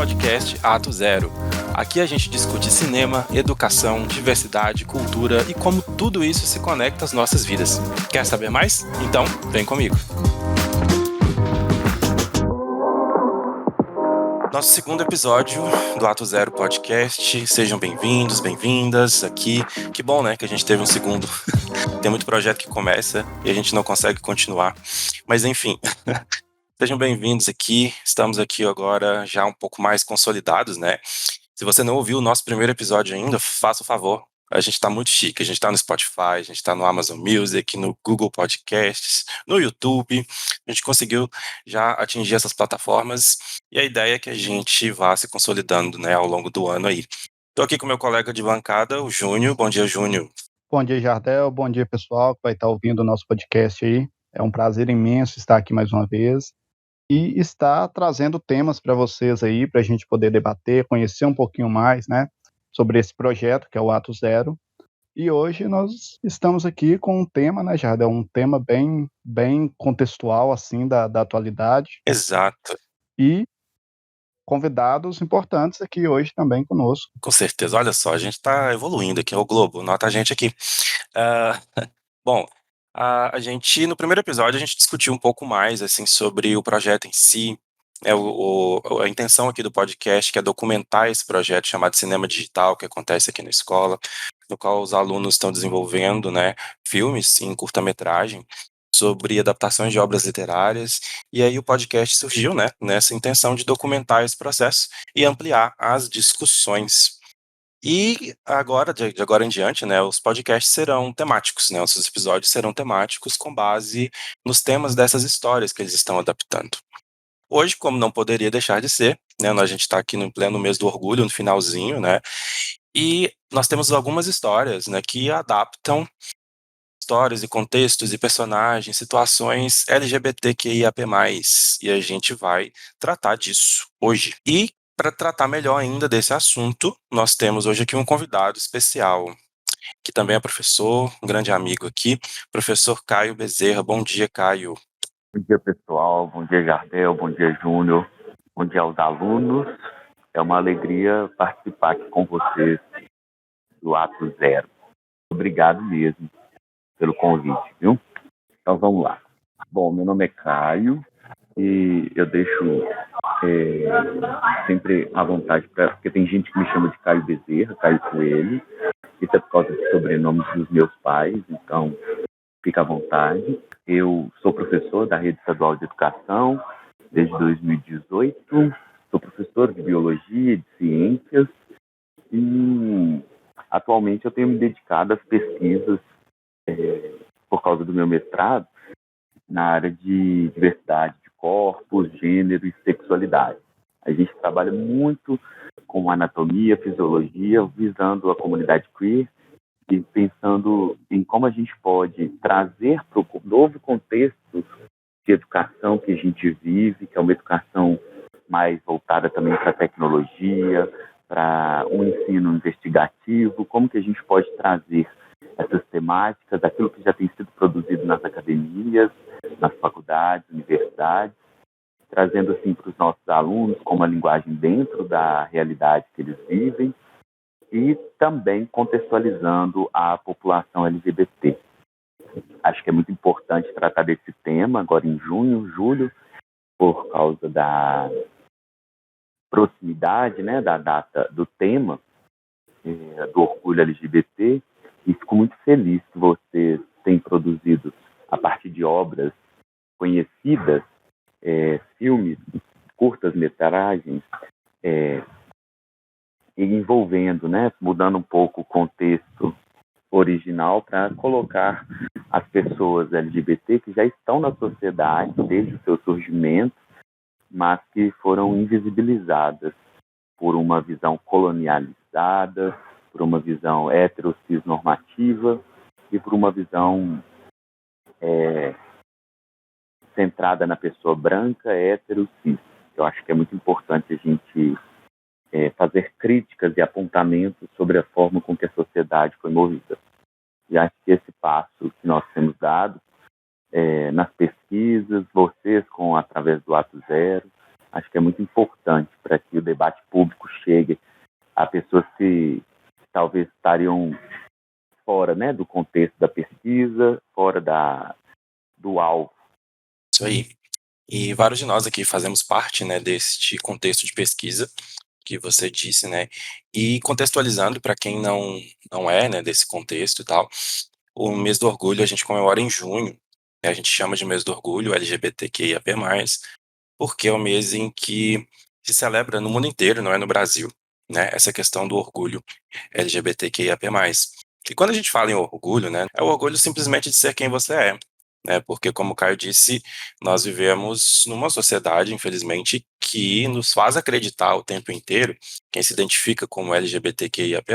podcast Ato Zero. Aqui a gente discute cinema, educação, diversidade, cultura e como tudo isso se conecta às nossas vidas. Quer saber mais? Então, vem comigo. Nosso segundo episódio do Ato Zero Podcast. Sejam bem-vindos, bem-vindas aqui. Que bom, né, que a gente teve um segundo. Tem muito projeto que começa e a gente não consegue continuar. Mas enfim, sejam bem-vindos aqui. Estamos aqui agora já um pouco mais consolidados, né? Se você não ouviu o nosso primeiro episódio ainda, faça o favor. A gente está muito chique. A gente está no Spotify, a gente está no Amazon Music, no Google Podcasts, no YouTube. A gente conseguiu já atingir essas plataformas e a ideia é que a gente vá se consolidando, né, ao longo do ano aí. Estou aqui com meu colega de bancada, o Júnior. Bom dia, Júnior. Bom dia, Jardel. Bom dia, pessoal, que vai estar ouvindo o nosso podcast aí. É um prazer imenso estar aqui mais uma vez e estar trazendo temas para vocês aí, para a gente poder debater, conhecer um pouquinho mais, né, sobre esse projeto que é o Ato Zero. E hoje nós estamos aqui com um tema, né, Jardel, um tema bem contextual, assim, da atualidade. Exato. E convidados importantes aqui hoje também conosco. Com certeza. Olha só, a gente está evoluindo aqui, é o Globo, nota a gente aqui. Bom, a gente, no primeiro episódio, a gente discutiu um pouco mais, assim, sobre o projeto em si. A intenção aqui do podcast que é documentar esse projeto chamado Cinema Digital, que acontece aqui na escola, no qual os alunos estão desenvolvendo, né, filmes em curta-metragem sobre adaptações de obras literárias, e aí o podcast surgiu, né, nessa intenção de documentar esse processo e ampliar as discussões. E agora, de agora em diante, né, os podcasts serão temáticos, né, os episódios serão temáticos com base nos temas dessas histórias que eles estão adaptando. Hoje, como não poderia deixar de ser, né, a gente está aqui no pleno mês do orgulho, no finalzinho, né, e nós temos algumas histórias, né, que adaptam histórias e contextos e personagens, situações LGBTQIAP+, e a gente vai tratar disso hoje. E para tratar melhor ainda desse assunto, nós temos hoje aqui um convidado especial, que também é professor, um grande amigo aqui, professor Caio Bezerra. Bom dia, Caio. Bom dia, pessoal. Bom dia, Jardel. Bom dia, Júnior. Bom dia aos alunos. É uma alegria participar aqui com vocês do Ato Zero. Obrigado mesmo pelo convite, viu? Então, vamos lá. Bom, meu nome é Caio e eu deixo sempre à vontade, porque tem gente que me chama de Caio Bezerra, Caio Coelho. Isso é por causa dos sobrenomes dos meus pais, então fica à vontade. Eu sou professor da Rede Estadual de Educação desde 2018. Sou professor de Biologia e de Ciências e atualmente eu tenho me dedicado às pesquisas por causa do meu mestrado na área de diversidade de corpos, gênero e sexualidade. A gente trabalha muito com anatomia, fisiologia, visando a comunidade queer e pensando em como a gente pode trazer para o novo contexto de educação que a gente vive, que é uma educação mais voltada também para a tecnologia, para um ensino investigativo, como que a gente pode trazer essas temáticas, aquilo que já tem sido produzido nas academias, nas faculdades, universidades, trazendo assim para os nossos alunos com uma linguagem dentro da realidade que eles vivem, e também contextualizando a população LGBT. Acho que é muito importante tratar desse tema agora em junho, julho, por causa da proximidade, né, da data do tema do orgulho LGBT, e fico muito feliz que vocês têm produzido, a partir de obras conhecidas, filmes, curtas-metragens, envolvendo, né, mudando um pouco o contexto original para colocar as pessoas LGBT que já estão na sociedade desde o seu surgimento, mas que foram invisibilizadas por uma visão colonializada, por uma visão heterocisnormativa e por uma visão centrada na pessoa branca, hétero, cis. Eu acho que é muito importante a gente fazer críticas e apontamentos sobre a forma com que a sociedade foi movida. E acho que esse passo que nós temos dado nas pesquisas, vocês através do Ato Zero, Acho que é muito importante para que o debate público chegue a pessoas que talvez estariam fora, né, do contexto da pesquisa, fora do alvo. Isso aí. E vários de nós aqui fazemos parte, né, deste contexto de pesquisa que você disse, né? E contextualizando para quem não é, né, desse contexto e tal, o mês do orgulho a gente comemora em junho, né, a gente chama de mês do orgulho LGBTQIAP+, porque é o mês em que se celebra no mundo inteiro, não é no Brasil, né, essa questão do orgulho LGBTQIAP+. E quando a gente fala em orgulho, né, é o orgulho simplesmente de ser quem você é, né, porque como o Caio disse, nós vivemos numa sociedade, infelizmente, que nos faz acreditar o tempo inteiro, quem se identifica como LGBTQIAP+,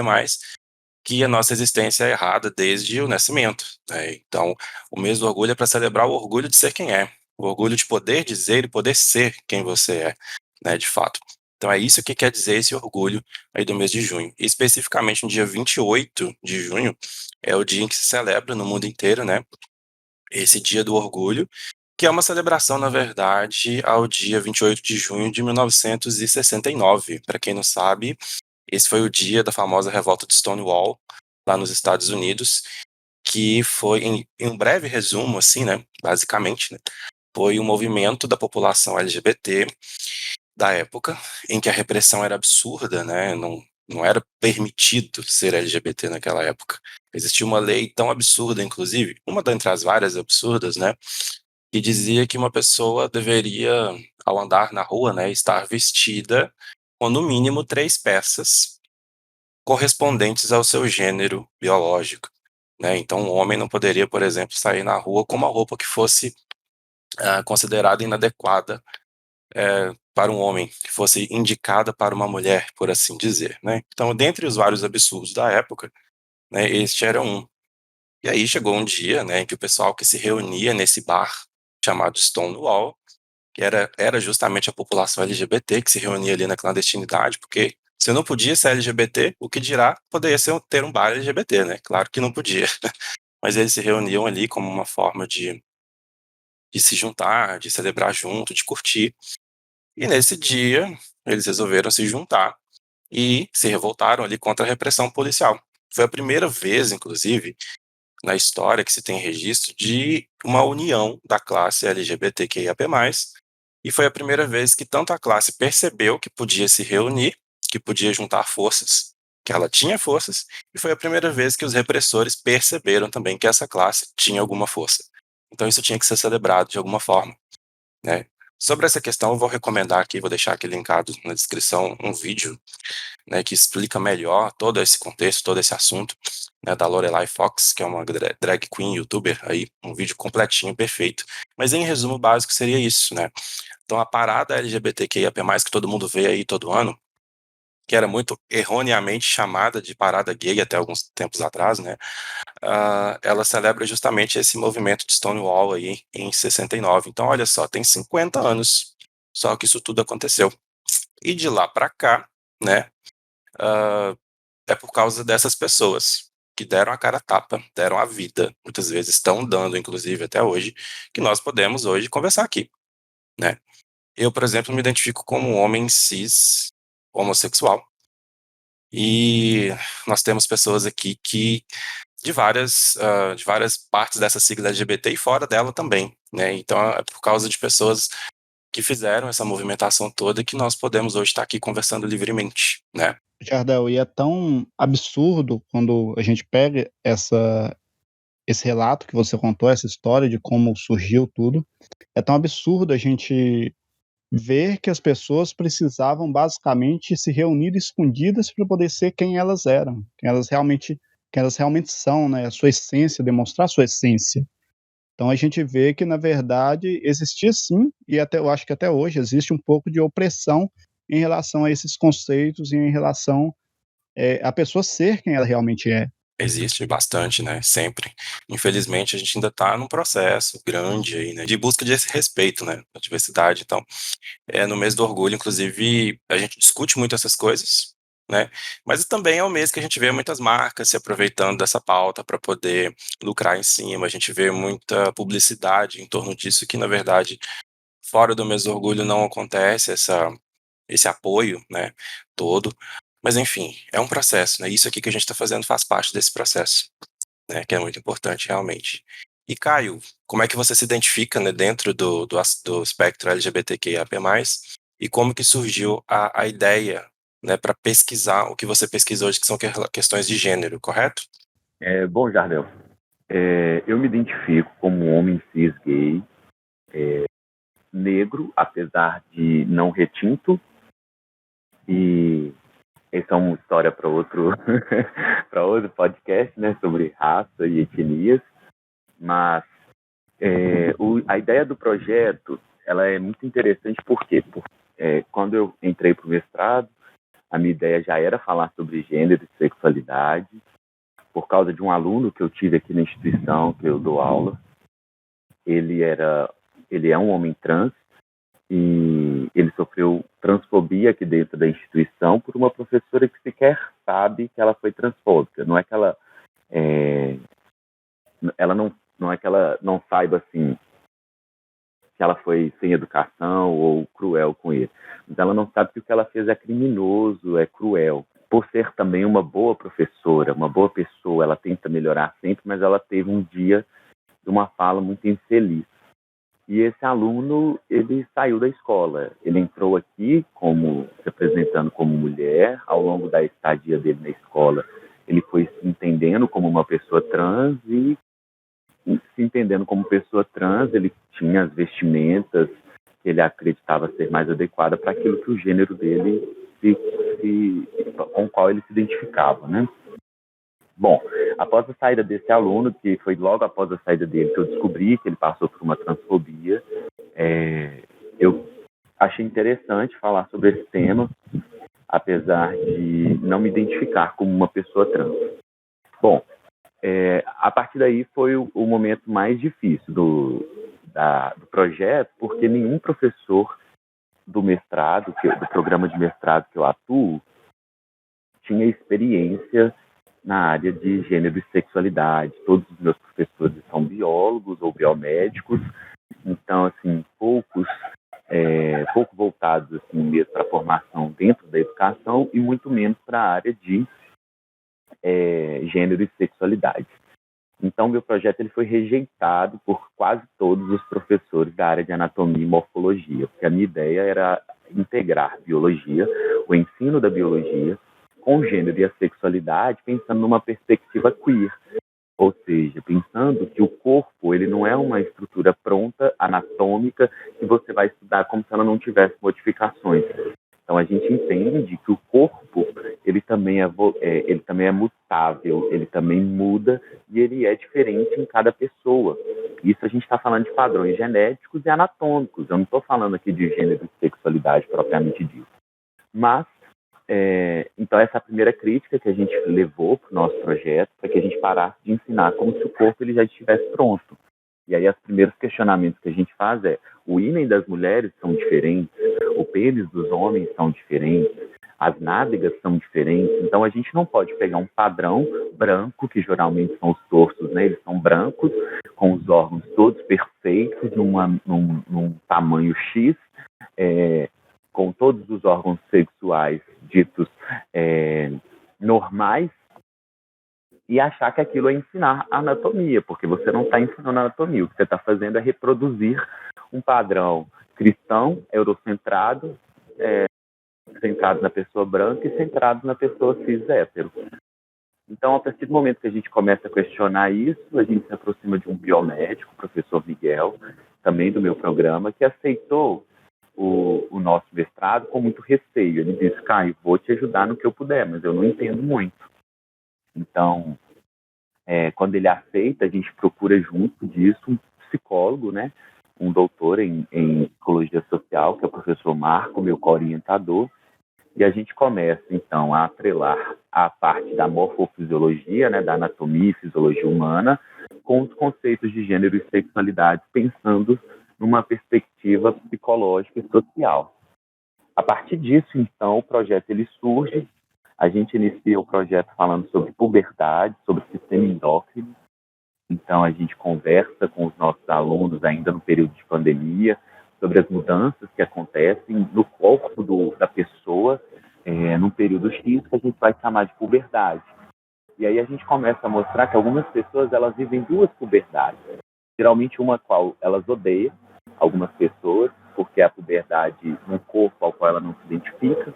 que a nossa existência é errada desde o nascimento, né? Então, o mês do orgulho é para celebrar o orgulho de ser quem é, o orgulho de poder dizer e poder ser quem você é, né, de fato. Então é isso que quer dizer esse orgulho aí do mês de junho. E especificamente no dia 28 de junho é o dia em que se celebra no mundo inteiro, né, esse dia do orgulho, que é uma celebração, na verdade, ao dia 28 de junho de 1969. Para quem não sabe, esse foi o dia da famosa revolta de Stonewall, lá nos Estados Unidos, que foi, em um breve resumo, assim, né, basicamente, né, foi um movimento da população LGBT da época, em que a repressão era absurda, né, não era permitido ser LGBT naquela época. Existia uma lei tão absurda, inclusive, uma dentre as várias absurdas, né, que dizia que uma pessoa deveria, ao andar na rua, né, estar vestida com no mínimo 3 peças correspondentes ao seu gênero biológico, né. Então um homem não poderia, por exemplo, sair na rua com uma roupa que fosse, considerada inadequada, para um homem, que fosse indicada para uma mulher, por assim dizer, né. Então, dentre os vários absurdos da época, né, este era um. E aí chegou um dia, né, em que o pessoal que se reunia nesse bar chamado Stonewall, que era justamente a população LGBT que se reunia ali na clandestinidade, porque se não podia ser LGBT, o que dirá poderia ter um bar LGBT, né? Claro que não podia. Mas eles se reuniam ali como uma forma de se juntar, de celebrar junto, de curtir. E nesse dia, eles resolveram se juntar e se revoltaram ali contra a repressão policial. Foi a primeira vez, inclusive, na história que se tem registro de uma união da classe LGBTQIAP+, e foi a primeira vez que tanto a classe percebeu que podia se reunir, que podia juntar forças, que ela tinha forças, e foi a primeira vez que os repressores perceberam também que essa classe tinha alguma força. Então isso tinha que ser celebrado de alguma forma, né. Sobre essa questão, eu vou recomendar aqui, vou deixar aqui linkado na descrição um vídeo, né, que explica melhor todo esse contexto, todo esse assunto, né, da Lorelai Fox, que é uma drag queen youtuber aí, um vídeo completinho, perfeito. Mas em resumo básico seria isso, né. Então a parada LGBTQIAP+, que todo mundo vê aí todo ano, que era muito erroneamente chamada de parada gay até alguns tempos atrás, né, ela celebra justamente esse movimento de Stonewall aí em 69. Então olha só, tem 50 anos só que isso tudo aconteceu. E de lá para cá, né, é por causa dessas pessoas que deram a cara a tapa, deram a vida, muitas vezes estão dando, inclusive até hoje, que nós podemos hoje conversar aqui, né. Eu, por exemplo, me identifico como um homem cis homossexual, e nós temos pessoas aqui que de várias partes dessa sigla LGBT e fora dela também, né, então é por causa de pessoas que fizeram essa movimentação toda que nós podemos hoje estar aqui conversando livremente, né. Jardel, e é tão absurdo quando a gente pega esse relato que você contou, essa história de como surgiu tudo, é tão absurdo a gente ver que as pessoas precisavam basicamente se reunir escondidas para poder ser quem elas eram, quem elas realmente são, né, a sua essência, demonstrar a sua essência. Então a gente vê que na verdade existia sim, e até eu acho que até hoje existe um pouco de opressão em relação a esses conceitos e em relação, a pessoa ser quem ela realmente é. Existe bastante, né, sempre. Infelizmente a gente ainda está num processo grande aí, né, de busca desse respeito, né, da diversidade, então, no mês do orgulho, inclusive, a gente discute muito essas coisas, né, mas também é o mês que a gente vê muitas marcas se aproveitando dessa pauta para poder lucrar em cima, a gente vê muita publicidade em torno disso que, na verdade, fora do mês do orgulho não acontece esse apoio, né, todo. Mas enfim, é um processo, né? Isso aqui que a gente está fazendo faz parte desse processo, né? Que é muito importante realmente. E Caio, como é que você se identifica, né, dentro do espectro LGBTQIAP+, e como que surgiu a ideia, né, para pesquisar o que você pesquisa hoje, que são questões de gênero, correto? Bom, Jardel, eu me identifico como um homem cis gay, negro, apesar de não retinto, e essa é uma história para outro, para outro podcast, né, sobre raça e etnias, mas a ideia do projeto ela é muito interessante porque quando eu entrei para o mestrado, a minha ideia já era falar sobre gênero e sexualidade, por causa de um aluno que eu tive aqui na instituição, que eu dou aula. Ele é um homem trans e ele sofreu transfobia aqui dentro da instituição por uma professora que sequer sabe que ela foi transfóbica. Não é que ela não é que ela não saiba assim que ela foi sem educação ou cruel com ele, mas ela não sabe que o que ela fez é criminoso, é cruel. Por ser também uma boa professora, uma boa pessoa, ela tenta melhorar sempre, mas ela teve um dia de uma fala muito infeliz. E esse aluno, ele saiu da escola. Ele entrou aqui se apresentando como mulher. Ao longo da estadia dele na escola, ele foi se entendendo como uma pessoa trans e se entendendo como pessoa trans, ele tinha as vestimentas que ele acreditava ser mais adequada para aquilo que o gênero dele com o qual ele se identificava, né? Bom, após a saída desse aluno, que foi logo após a saída dele que eu descobri que ele passou por uma transfobia, eu achei interessante falar sobre esse tema, apesar de não me identificar como uma pessoa trans. Bom, a partir daí foi o momento mais difícil do projeto, porque nenhum professor do mestrado, do programa de mestrado que eu atuo, tinha experiência na área de gênero e sexualidade. Todos os meus professores são biólogos ou biomédicos, então, assim, pouco voltados assim, mesmo para a formação dentro da educação e muito menos para a área de gênero e sexualidade. Então, meu projeto ele foi rejeitado por quase todos os professores da área de anatomia e morfologia, porque a minha ideia era integrar biologia, o ensino da biologia, com o gênero e a sexualidade, pensando numa perspectiva queer, ou seja, pensando que o corpo ele não é uma estrutura pronta, anatômica, que você vai estudar como se ela não tivesse modificações. Então, a gente entende que o corpo ele também é mutável, ele também muda e ele é diferente em cada pessoa. Isso a gente está falando de padrões genéticos e anatômicos. Eu não estou falando aqui de gênero e sexualidade propriamente dito. Mas, então, essa é a primeira crítica que a gente levou para o nosso projeto, para que a gente parasse de ensinar como se o corpo ele já estivesse pronto. E aí, os primeiros questionamentos que a gente faz o ímen das mulheres são diferentes, o pênis dos homens são diferentes, as nádegas são diferentes, então a gente não pode pegar um padrão branco, que geralmente são os torsos, né? Eles são brancos, com os órgãos todos perfeitos, num tamanho X, com todos os órgãos sexuais ditos normais, e achar que aquilo é ensinar anatomia, porque você não está ensinando anatomia, o que você está fazendo é reproduzir um padrão cristão, eurocentrado, centrado na pessoa branca e centrado na pessoa cis-hétero. Então, a partir do momento que a gente começa a questionar isso, a gente se aproxima de um biomédico, o professor Miguel, também do meu programa, que aceitou o nosso mestrado com muito receio. Ele disse, Caio, vou te ajudar no que eu puder, mas eu não entendo muito. Então, quando ele aceita, a gente procura junto disso um psicólogo, né? Um doutor em psicologia social, que é o professor Marco, meu co-orientador, e a gente começa, então, a atrelar a parte da morfofisiologia, né, da anatomia e fisiologia humana, com os conceitos de gênero e sexualidade, pensando numa perspectiva psicológica e social. A partir disso, então, o projeto ele surge. A gente inicia o projeto falando sobre puberdade, sobre sistema endócrino. Então, a gente conversa com os nossos alunos, ainda no período de pandemia, sobre as mudanças que acontecem no corpo da pessoa num período X que a gente vai chamar de puberdade. E aí a gente começa a mostrar que algumas pessoas elas vivem duas puberdades. Geralmente uma qual elas odeiam, algumas pessoas, porque é a puberdade num corpo ao qual ela não se identifica,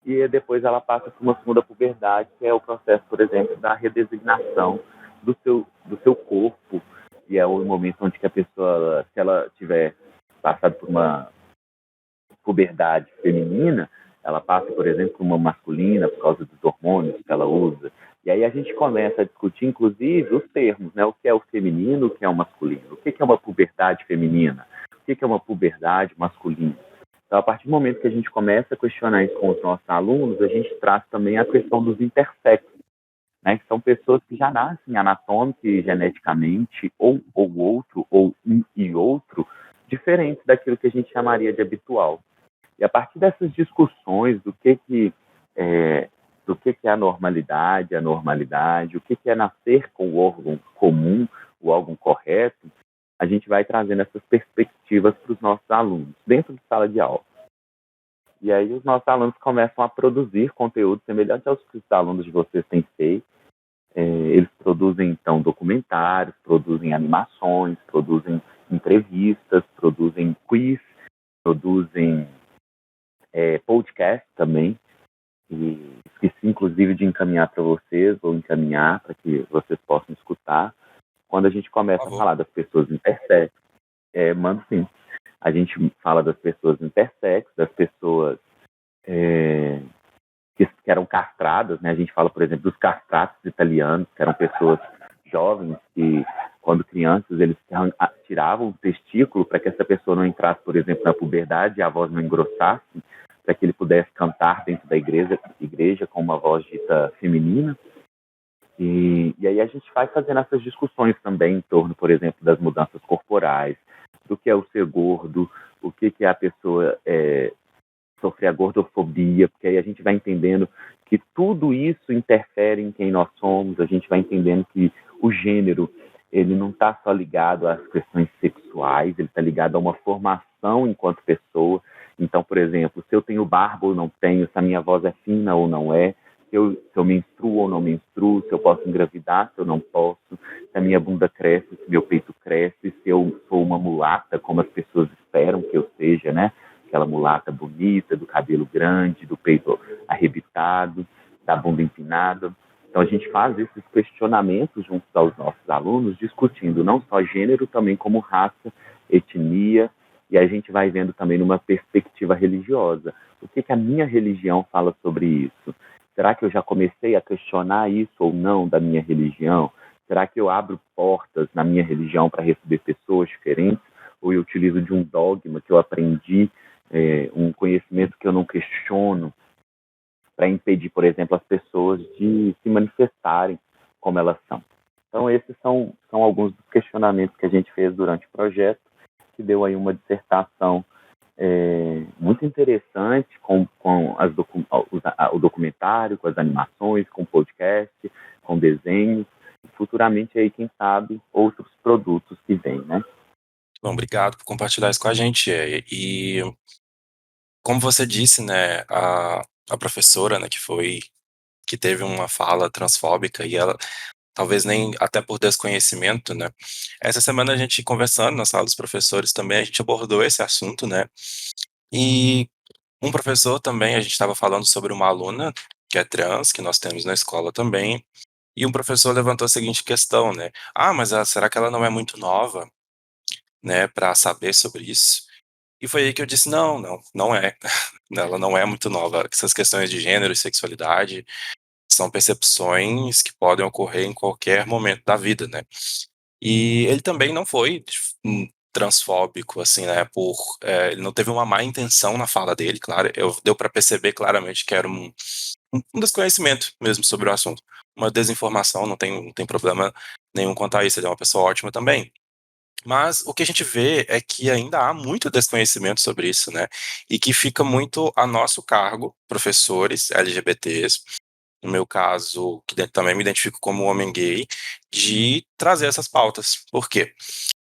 e depois ela passa por uma segunda puberdade, que é o processo, por exemplo, da redesignação do seu corpo, e é o momento onde que a pessoa, se ela tiver passado por uma puberdade feminina, ela passa, por exemplo, por uma masculina por causa dos hormônios que ela usa. E aí a gente começa a discutir, inclusive, os termos, né? O que é o feminino, o que é o masculino. O que é uma puberdade feminina? O que é uma puberdade masculina? Então, a partir do momento que a gente começa a questionar isso com os nossos alunos, a gente traz também a questão dos intersexos, né? Que são pessoas que já nascem anatômica e geneticamente, ou outro, ou um e outro, diferentes daquilo que a gente chamaria de habitual. E a partir dessas discussões do que é a normalidade, o que é nascer com o órgão comum, o órgão correto, a gente vai trazendo essas perspectivas para os nossos alunos, dentro de sala de aula. E aí os nossos alunos começam a produzir conteúdo semelhante aos que os alunos de vocês têm feito. Eles produzem, então, documentários, produzem animações, produzem entrevistas, produzem quiz, produzem podcast também. E esqueci, inclusive, de encaminhar para vocês, ou encaminhar para que vocês possam escutar. Quando a gente começa a falar das pessoas intersexo, mando sim. A gente fala das pessoas intersexo, das pessoas que eram castradas, né? A gente fala, por exemplo, dos castratos italianos, que eram pessoas jovens que, quando crianças, eles tiravam o testículo para que essa pessoa não entrasse, por exemplo, na puberdade e a voz não engrossasse, para que ele pudesse cantar dentro da igreja com uma voz dita feminina. E aí a gente vai fazendo essas discussões também em torno, por exemplo, das mudanças corporais, do que é o ser gordo, o que é a pessoa sofrer a gordofobia, porque aí a gente vai entendendo que tudo isso interfere em quem nós somos, a gente vai entendendo que o gênero, ele não está só ligado às questões sexuais, ele está ligado a uma formação enquanto pessoa. Então, por exemplo, se eu tenho barba ou não tenho, se a minha voz é fina ou não é, se eu menstruo ou não menstruo, se eu posso engravidar, se eu não posso, se a minha bunda cresce, se meu peito cresce, se eu sou uma mulata, como as pessoas esperam que eu seja, né? Aquela mulata bonita, do cabelo grande, do peito arrebitado, da bunda empinada. Então, a gente faz esses questionamentos junto aos nossos alunos, discutindo não só gênero, também como raça, etnia, e a gente vai vendo também numa perspectiva religiosa. O que a minha religião fala sobre isso? Será que eu já comecei a questionar isso ou não da minha religião? Será que eu abro portas na minha religião para receber pessoas diferentes? Ou eu utilizo de um dogma que eu aprendi, um conhecimento que eu não questiono, para impedir, por exemplo, as pessoas de se manifestarem como elas são? Então, esses são alguns dos questionamentos que a gente fez durante o projeto, que deu aí uma dissertação muito interessante com o documentário, com as animações, com o podcast, com desenhos, e futuramente aí, quem sabe, outros produtos que vêm, né? Bom, obrigado por compartilhar isso com a gente. E como você disse, né, a professora, né, que teve uma fala transfóbica e ela, talvez nem até por desconhecimento, né, essa semana a gente conversando na sala dos professores também, a gente abordou esse assunto, né, e um professor também, a gente estava falando sobre uma aluna que é trans, que nós temos na escola também, e um professor levantou a seguinte questão, né, mas será que ela não é muito nova, né, para saber sobre isso? E foi aí que eu disse, não é. Ela não é muito nova. Essas questões de gênero e sexualidade são percepções que podem ocorrer em qualquer momento da vida, né? E ele também não foi transfóbico, assim, né? Ele não teve uma má intenção na fala dele, claro. Deu para perceber claramente que era um desconhecimento mesmo sobre o assunto. Uma desinformação, não tem problema nenhum quanto a isso. Ele é uma pessoa ótima também. Mas o que a gente vê é que ainda há muito desconhecimento sobre isso, né? E que fica muito a nosso cargo, professores LGBTs, no meu caso, que também me identifico como homem gay, de trazer essas pautas. Por quê?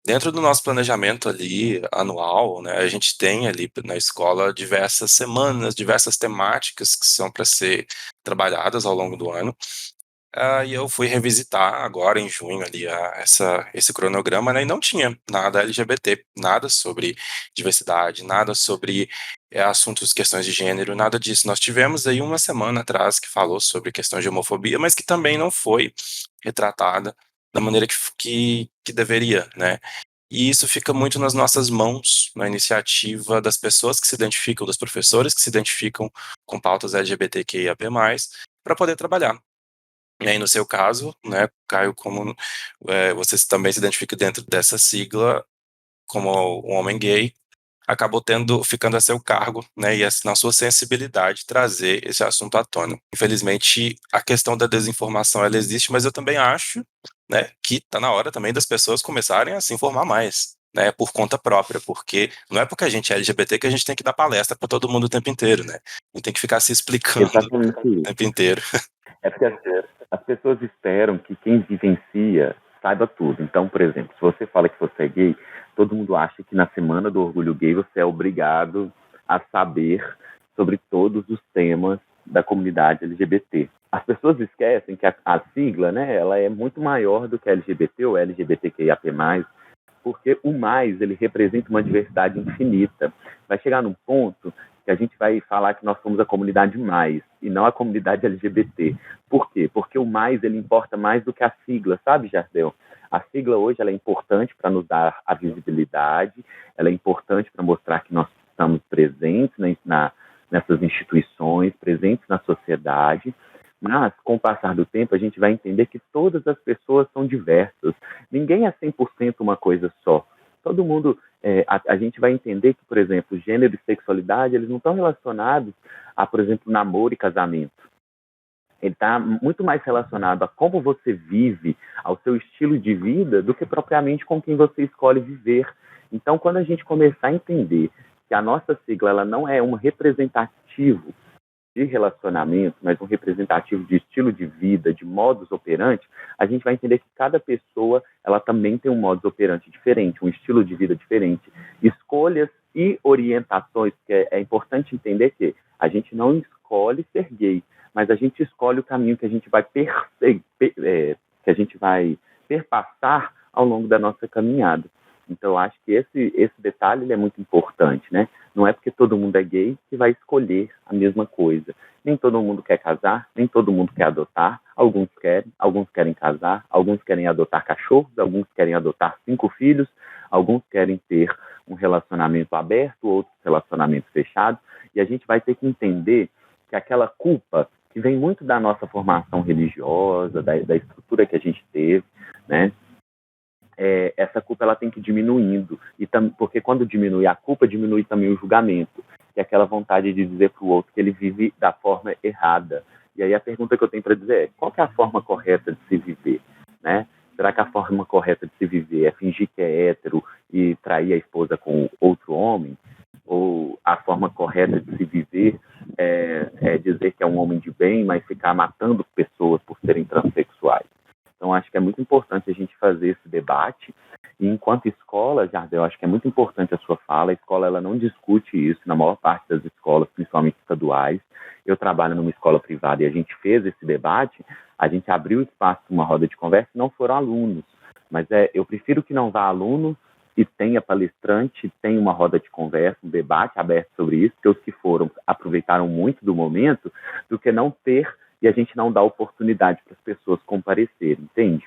Dentro do nosso planejamento ali anual, né, a gente tem ali na escola diversas semanas, diversas temáticas que são para ser trabalhadas ao longo do ano. E eu fui revisitar agora em junho ali esse cronograma, né, e não tinha nada LGBT, nada sobre diversidade, nada sobre assuntos, questões de gênero, nada disso. Nós tivemos aí uma semana atrás que falou sobre questões de homofobia, mas que também não foi retratada da maneira que deveria, né? E isso fica muito nas nossas mãos, na iniciativa das pessoas que se identificam, dos professores que se identificam com pautas LGBTQIAP+, para poder trabalhar. E aí, no seu caso, né, Caio, como você também se identifica dentro dessa sigla como um homem gay, acabou ficando a seu cargo, né, e na sua sensibilidade trazer esse assunto à tona. Infelizmente, a questão da desinformação ela existe, mas eu também acho, né, que está na hora também das pessoas começarem a se informar mais, né, por conta própria, porque não é porque a gente é LGBT que a gente tem que dar palestra para todo mundo o tempo inteiro, né? Não tem que ficar se explicando Exatamente o isso. tempo inteiro. É porque as pessoas esperam que quem vivencia saiba tudo. Então, por exemplo, se você fala que você é gay, todo mundo acha que na semana do orgulho gay você é obrigado a saber sobre todos os temas da comunidade LGBT. As pessoas esquecem que a sigla, né, ela é muito maior do que LGBT ou LGBTQIAP+, porque o mais, ele representa uma diversidade infinita. Vai chegar num ponto que a gente vai falar que nós somos a comunidade mais e não a comunidade LGBT. Por quê? Porque o mais, ele importa mais do que a sigla, sabe, Jardel? A sigla hoje ela é importante para nos dar a visibilidade, ela é importante para mostrar que nós estamos presentes nessas instituições, presentes na sociedade, mas, com o passar do tempo, a gente vai entender que todas as pessoas são diversas. Ninguém é 100% uma coisa só. Todo mundo, a gente vai entender que, por exemplo, gênero e sexualidade, eles não estão relacionados a, por exemplo, namoro e casamento. Ele está muito mais relacionado a como você vive, ao seu estilo de vida, do que propriamente com quem você escolhe viver. Então, quando a gente começar a entender que a nossa sigla ela não é um representativo de relacionamento, mas um representativo de estilo de vida, de modus operandi, a gente vai entender que cada pessoa ela também tem um modus operandi diferente, um estilo de vida diferente, escolhas e orientações, porque é importante entender que a gente não escolhe ser gay, mas a gente escolhe o caminho que a gente vai perpassar ao longo da nossa caminhada. Então, eu acho que esse detalhe ele é muito importante, né? Não é porque todo mundo é gay que vai escolher a mesma coisa. Nem todo mundo quer casar, nem todo mundo quer adotar. Alguns querem casar, alguns querem adotar cachorros, alguns querem adotar 5 filhos, alguns querem ter um relacionamento aberto, outros relacionamentos fechados. E a gente vai ter que entender que aquela culpa que vem muito da nossa formação religiosa, da estrutura que a gente teve, né? Essa culpa ela tem que ir diminuindo, porque quando diminui a culpa, diminui também o julgamento, que é aquela vontade de dizer para o outro que ele vive da forma errada. E aí a pergunta que eu tenho para dizer é, qual que é a forma correta de se viver? Né? Será que a forma correta de se viver é fingir que é hétero e trair a esposa com outro homem? Ou a forma correta de se viver é dizer que é um homem de bem, mas ficar matando pessoas por serem transexuais? Então, acho que é muito importante a gente fazer esse debate. E, enquanto escola, Jardel, acho que é muito importante a sua fala. A escola ela não discute isso na maior parte das escolas, principalmente estaduais. Eu trabalho numa escola privada e a gente fez esse debate. A gente abriu espaço para uma roda de conversa e não foram alunos. Mas eu prefiro que não vá aluno e tenha palestrante, tenha uma roda de conversa, um debate aberto sobre isso, porque os que foram aproveitaram muito do momento, do que não ter e a gente não dá oportunidade para as pessoas comparecerem, entende?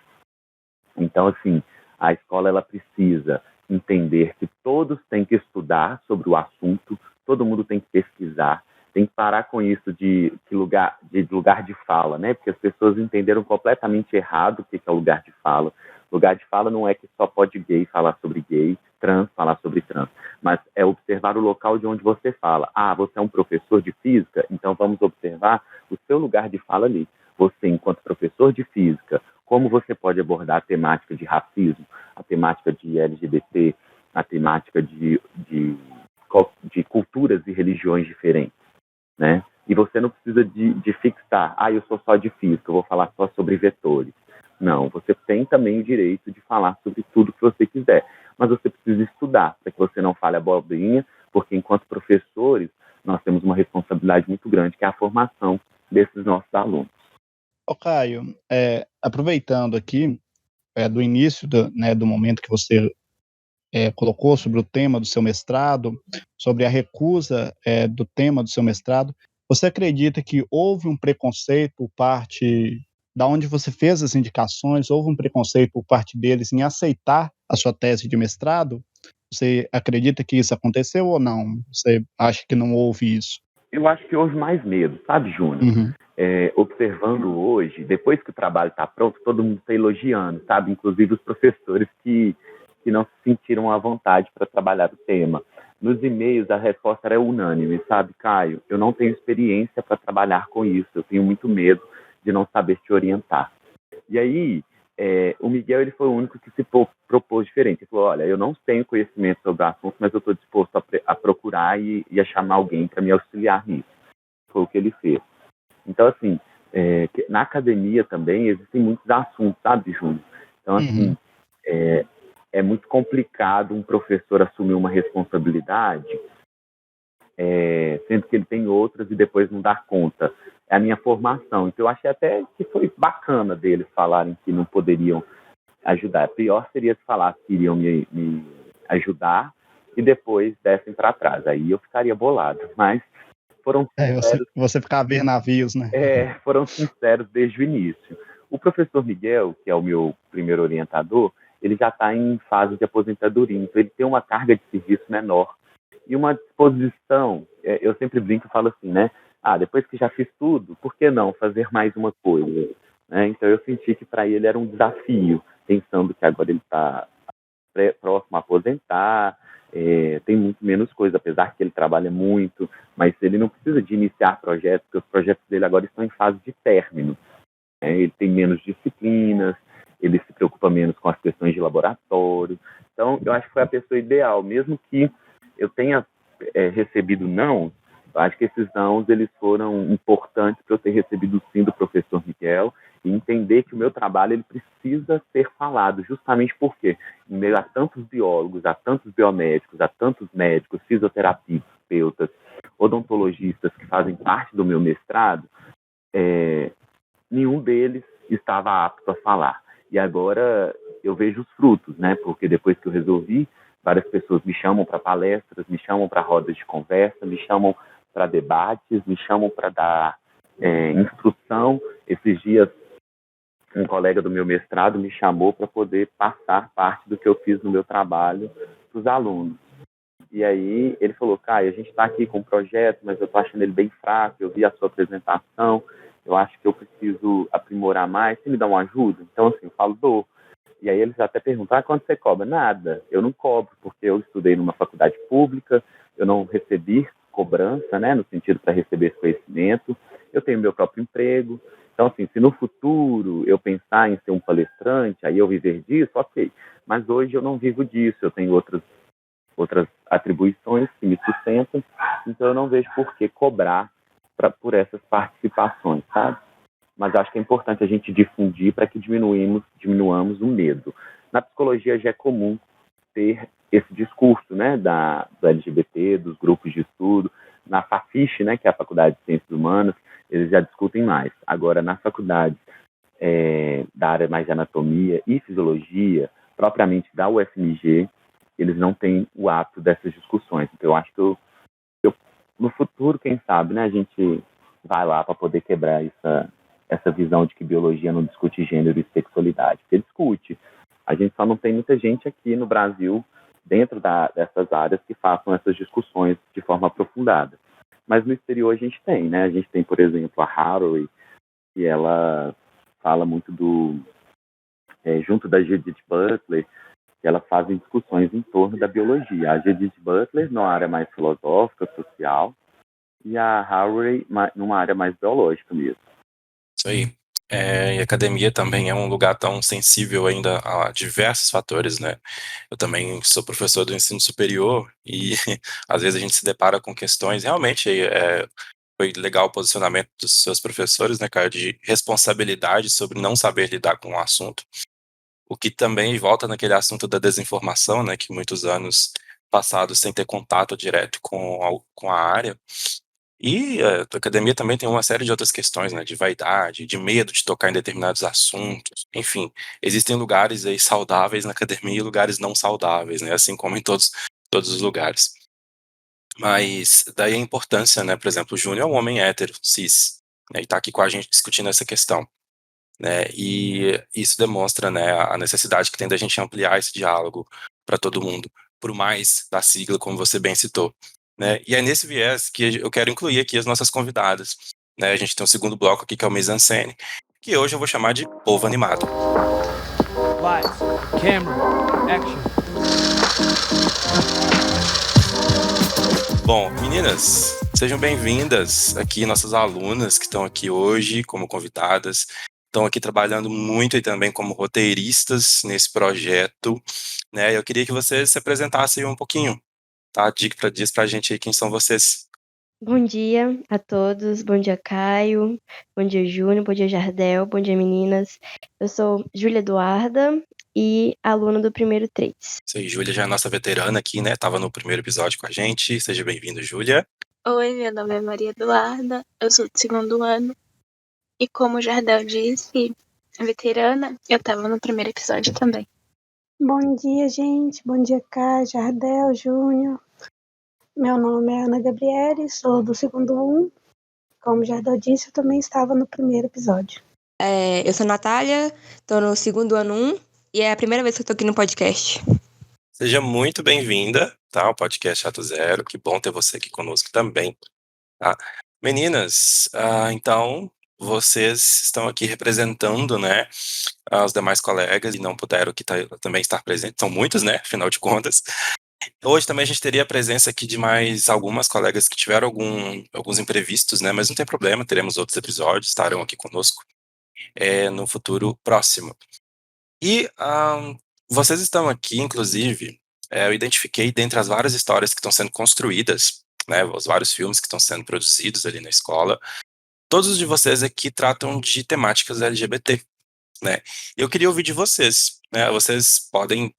Então, assim, a escola ela precisa entender que todos têm que estudar sobre o assunto, todo mundo tem que pesquisar, tem que parar com isso de lugar de fala, né? Porque as pessoas entenderam completamente errado o que é o lugar de fala. Lugar de fala não é que só pode gay falar sobre gay, trans falar sobre trans, mas é observar o local de onde você fala. Ah, você é um professor de física, então vamos observar o seu lugar de fala ali. Você, enquanto professor de física, como você pode abordar a temática de racismo, a temática de LGBT, a temática de culturas e religiões diferentes, né? E você não precisa de fixar, eu sou só de física, eu vou falar só sobre vetores. Não, você tem também o direito de falar sobre tudo que você quiser. mas você precisa estudar para que você não fale abobrinha, porque enquanto professores, nós temos uma responsabilidade muito grande, que é a formação desses nossos alunos. Ô, Caio, aproveitando aqui do início do momento que você colocou sobre o tema do seu mestrado, sobre a recusa do tema do seu mestrado, você acredita que houve um preconceito por parte da onde você fez as indicações, houve um preconceito por parte deles em aceitar a sua tese de mestrado? Você acredita que isso aconteceu ou não? Você acha que não houve isso? Eu acho que houve mais medo, sabe, Júnior? Uhum. Observando hoje, depois que o trabalho está pronto, todo mundo está elogiando, sabe? Inclusive os professores que não se sentiram à vontade para trabalhar o tema. Nos e-mails, a resposta era unânime, sabe, Caio? Eu não tenho experiência para trabalhar com isso, eu tenho muito medo de não saber te orientar. E aí, o Miguel ele foi o único que se propôs diferente. Ele falou, olha, eu não tenho conhecimento sobre o assunto, mas eu estou disposto a procurar e a chamar alguém para me auxiliar nisso. Foi o que ele fez. Então, assim, na academia também existem muitos assuntos, sabe, Júnior? Então, assim, é muito complicado um professor assumir uma responsabilidade, sendo que ele tem outras e depois não dar conta. É a minha formação. Então, eu achei até que foi bacana deles falarem que não poderiam ajudar. Pior seria se falassem que iriam me ajudar e depois dessem para trás. Aí eu ficaria bolado. Mas foram sinceros. Você ficar a ver navios, né? Foram sinceros desde o início. O professor Miguel, que é o meu primeiro orientador, ele já está em fase de aposentadoria, então ele tem uma carga de serviço menor e uma disposição. Eu sempre brinco e falo assim, né? Depois que já fiz tudo, por que não fazer mais uma coisa? Né? Então eu senti que para ele era um desafio, pensando que agora ele está próximo a aposentar, tem muito menos coisa, apesar que ele trabalha muito, mas ele não precisa de iniciar projetos, porque os projetos dele agora estão em fase de término. Ele tem menos disciplinas, ele se preocupa menos com as questões de laboratório. Então, eu acho que foi a pessoa ideal, mesmo que eu tenha recebido não, eu acho que esses nãos eles foram importantes para eu ter recebido sim do professor Miguel e entender que o meu trabalho ele precisa ser falado, justamente porque, em meio a tantos biólogos, a tantos biomédicos, a tantos médicos, fisioterapeutas, odontologistas que fazem parte do meu mestrado, nenhum deles estava apto a falar. E agora eu vejo os frutos, né? Porque depois que eu resolvi, várias pessoas me chamam para palestras, me chamam para rodas de conversa, me chamam para debates, me chamam para dar instrução. Esses dias, um colega do meu mestrado me chamou para poder passar parte do que eu fiz no meu trabalho para os alunos. E aí ele falou, Caio, a gente está aqui com um projeto, mas eu estou achando ele bem fraco, eu vi a sua apresentação, eu acho que eu preciso aprimorar mais, você me dá uma ajuda? Então, assim, eu falo, dou. E aí eles até perguntam, quanto você cobra? Nada, eu não cobro, porque eu estudei numa faculdade pública, eu não recebi cobrança, né, no sentido para receber esse conhecimento, eu tenho meu próprio emprego. Então, assim, se no futuro eu pensar em ser um palestrante, aí eu viver disso, ok. Mas hoje eu não vivo disso, eu tenho outras atribuições que me sustentam, então eu não vejo por que cobrar por essas participações, sabe? Mas acho que é importante a gente difundir para que diminuamos o medo. Na psicologia já é comum ter esse discurso, né, do LGBT, dos grupos de estudo. Na FAFISH, né, que é a Faculdade de Ciências Humanas, eles já discutem mais. Agora, nas faculdades da área mais de anatomia e fisiologia, propriamente da UFMG, eles não têm o hábito dessas discussões. Então, eu acho que no futuro, quem sabe, né, a gente vai lá para poder quebrar essa visão de que biologia não discute gênero e sexualidade. Porque discute. A gente só não tem muita gente aqui no Brasil, dentro dessas áreas, que façam essas discussões de forma aprofundada. Mas no exterior a gente tem, né? A gente tem, por exemplo, a Haraway, que ela fala muito junto da Judith Butler, que elas fazem discussões em torno da biologia. A Judith Butler numa área mais filosófica, social, e a Haraway numa área mais biológica mesmo. Isso aí. E a academia também é um lugar tão sensível ainda a diversos fatores, né? Eu também sou professor do ensino superior e às vezes a gente se depara com questões, realmente foi legal o posicionamento dos seus professores, né, cara, de responsabilidade sobre não saber lidar com o assunto. o que também volta naquele assunto da desinformação, né, que muitos anos passados sem ter contato direto com a área. E a academia também tem uma série de outras questões, né, de vaidade, de medo de tocar em determinados assuntos, enfim, existem lugares aí saudáveis na academia e lugares não saudáveis, né, assim como em todos os lugares. Mas daí a importância, né, por exemplo, o Júnior é um homem hétero, cis, né, e tá aqui com a gente discutindo essa questão, né, e isso demonstra, né, a necessidade que tem da gente ampliar esse diálogo para todo mundo, por mais da sigla, como você bem citou, né, e é nesse viés que eu quero incluir aqui as nossas convidadas, né, a gente tem um segundo bloco aqui que é o mise-en-scène, que hoje eu vou chamar de Povo Animado. Lights, camera, action. Bom, meninas, sejam bem-vindas aqui, nossas alunas que estão aqui hoje como convidadas, estão aqui trabalhando muito e também como roteiristas nesse projeto, né? Eu queria que vocês se apresentassem um pouquinho, tá? Diz pra gente aí quem são vocês. Bom dia a todos, bom dia Caio, bom dia Júnior, bom dia Jardel, bom dia meninas. Eu sou Júlia Eduarda e aluna do primeiro 3. Isso aí, Júlia já é nossa veterana aqui, né? Tava no primeiro episódio com a gente. Seja bem-vinda, Júlia. Oi, meu nome é Maria Eduarda, eu sou do segundo ano. E como o Jardel disse, veterana, eu tava no primeiro episódio também. Bom dia, gente. Bom dia, Caio, Jardel, Júnior. Meu nome é Ana Gabriele, sou do segundo 1. Como o Jardel disse, eu também estava no primeiro episódio. Eu sou Natália, tô no segundo ano 1 e é a primeira vez que eu tô aqui no podcast. Seja muito bem-vinda, tá? Ao podcast Chato Zero. Que bom ter você aqui conosco também, tá? Meninas, então vocês estão aqui representando, né, os demais colegas e não puderam também estar presentes. São muitos, né? Afinal de contas. Hoje também a gente teria a presença aqui de mais algumas colegas que tiveram alguns imprevistos, né? Mas não tem problema, teremos outros episódios, estarão aqui conosco no futuro próximo. E vocês estão aqui, inclusive, eu identifiquei dentre as várias histórias que estão sendo construídas, né? Os vários filmes que estão sendo produzidos ali na escola, todos os de vocês aqui tratam de temáticas LGBT, né? Eu queria ouvir de vocês, né? Vocês podem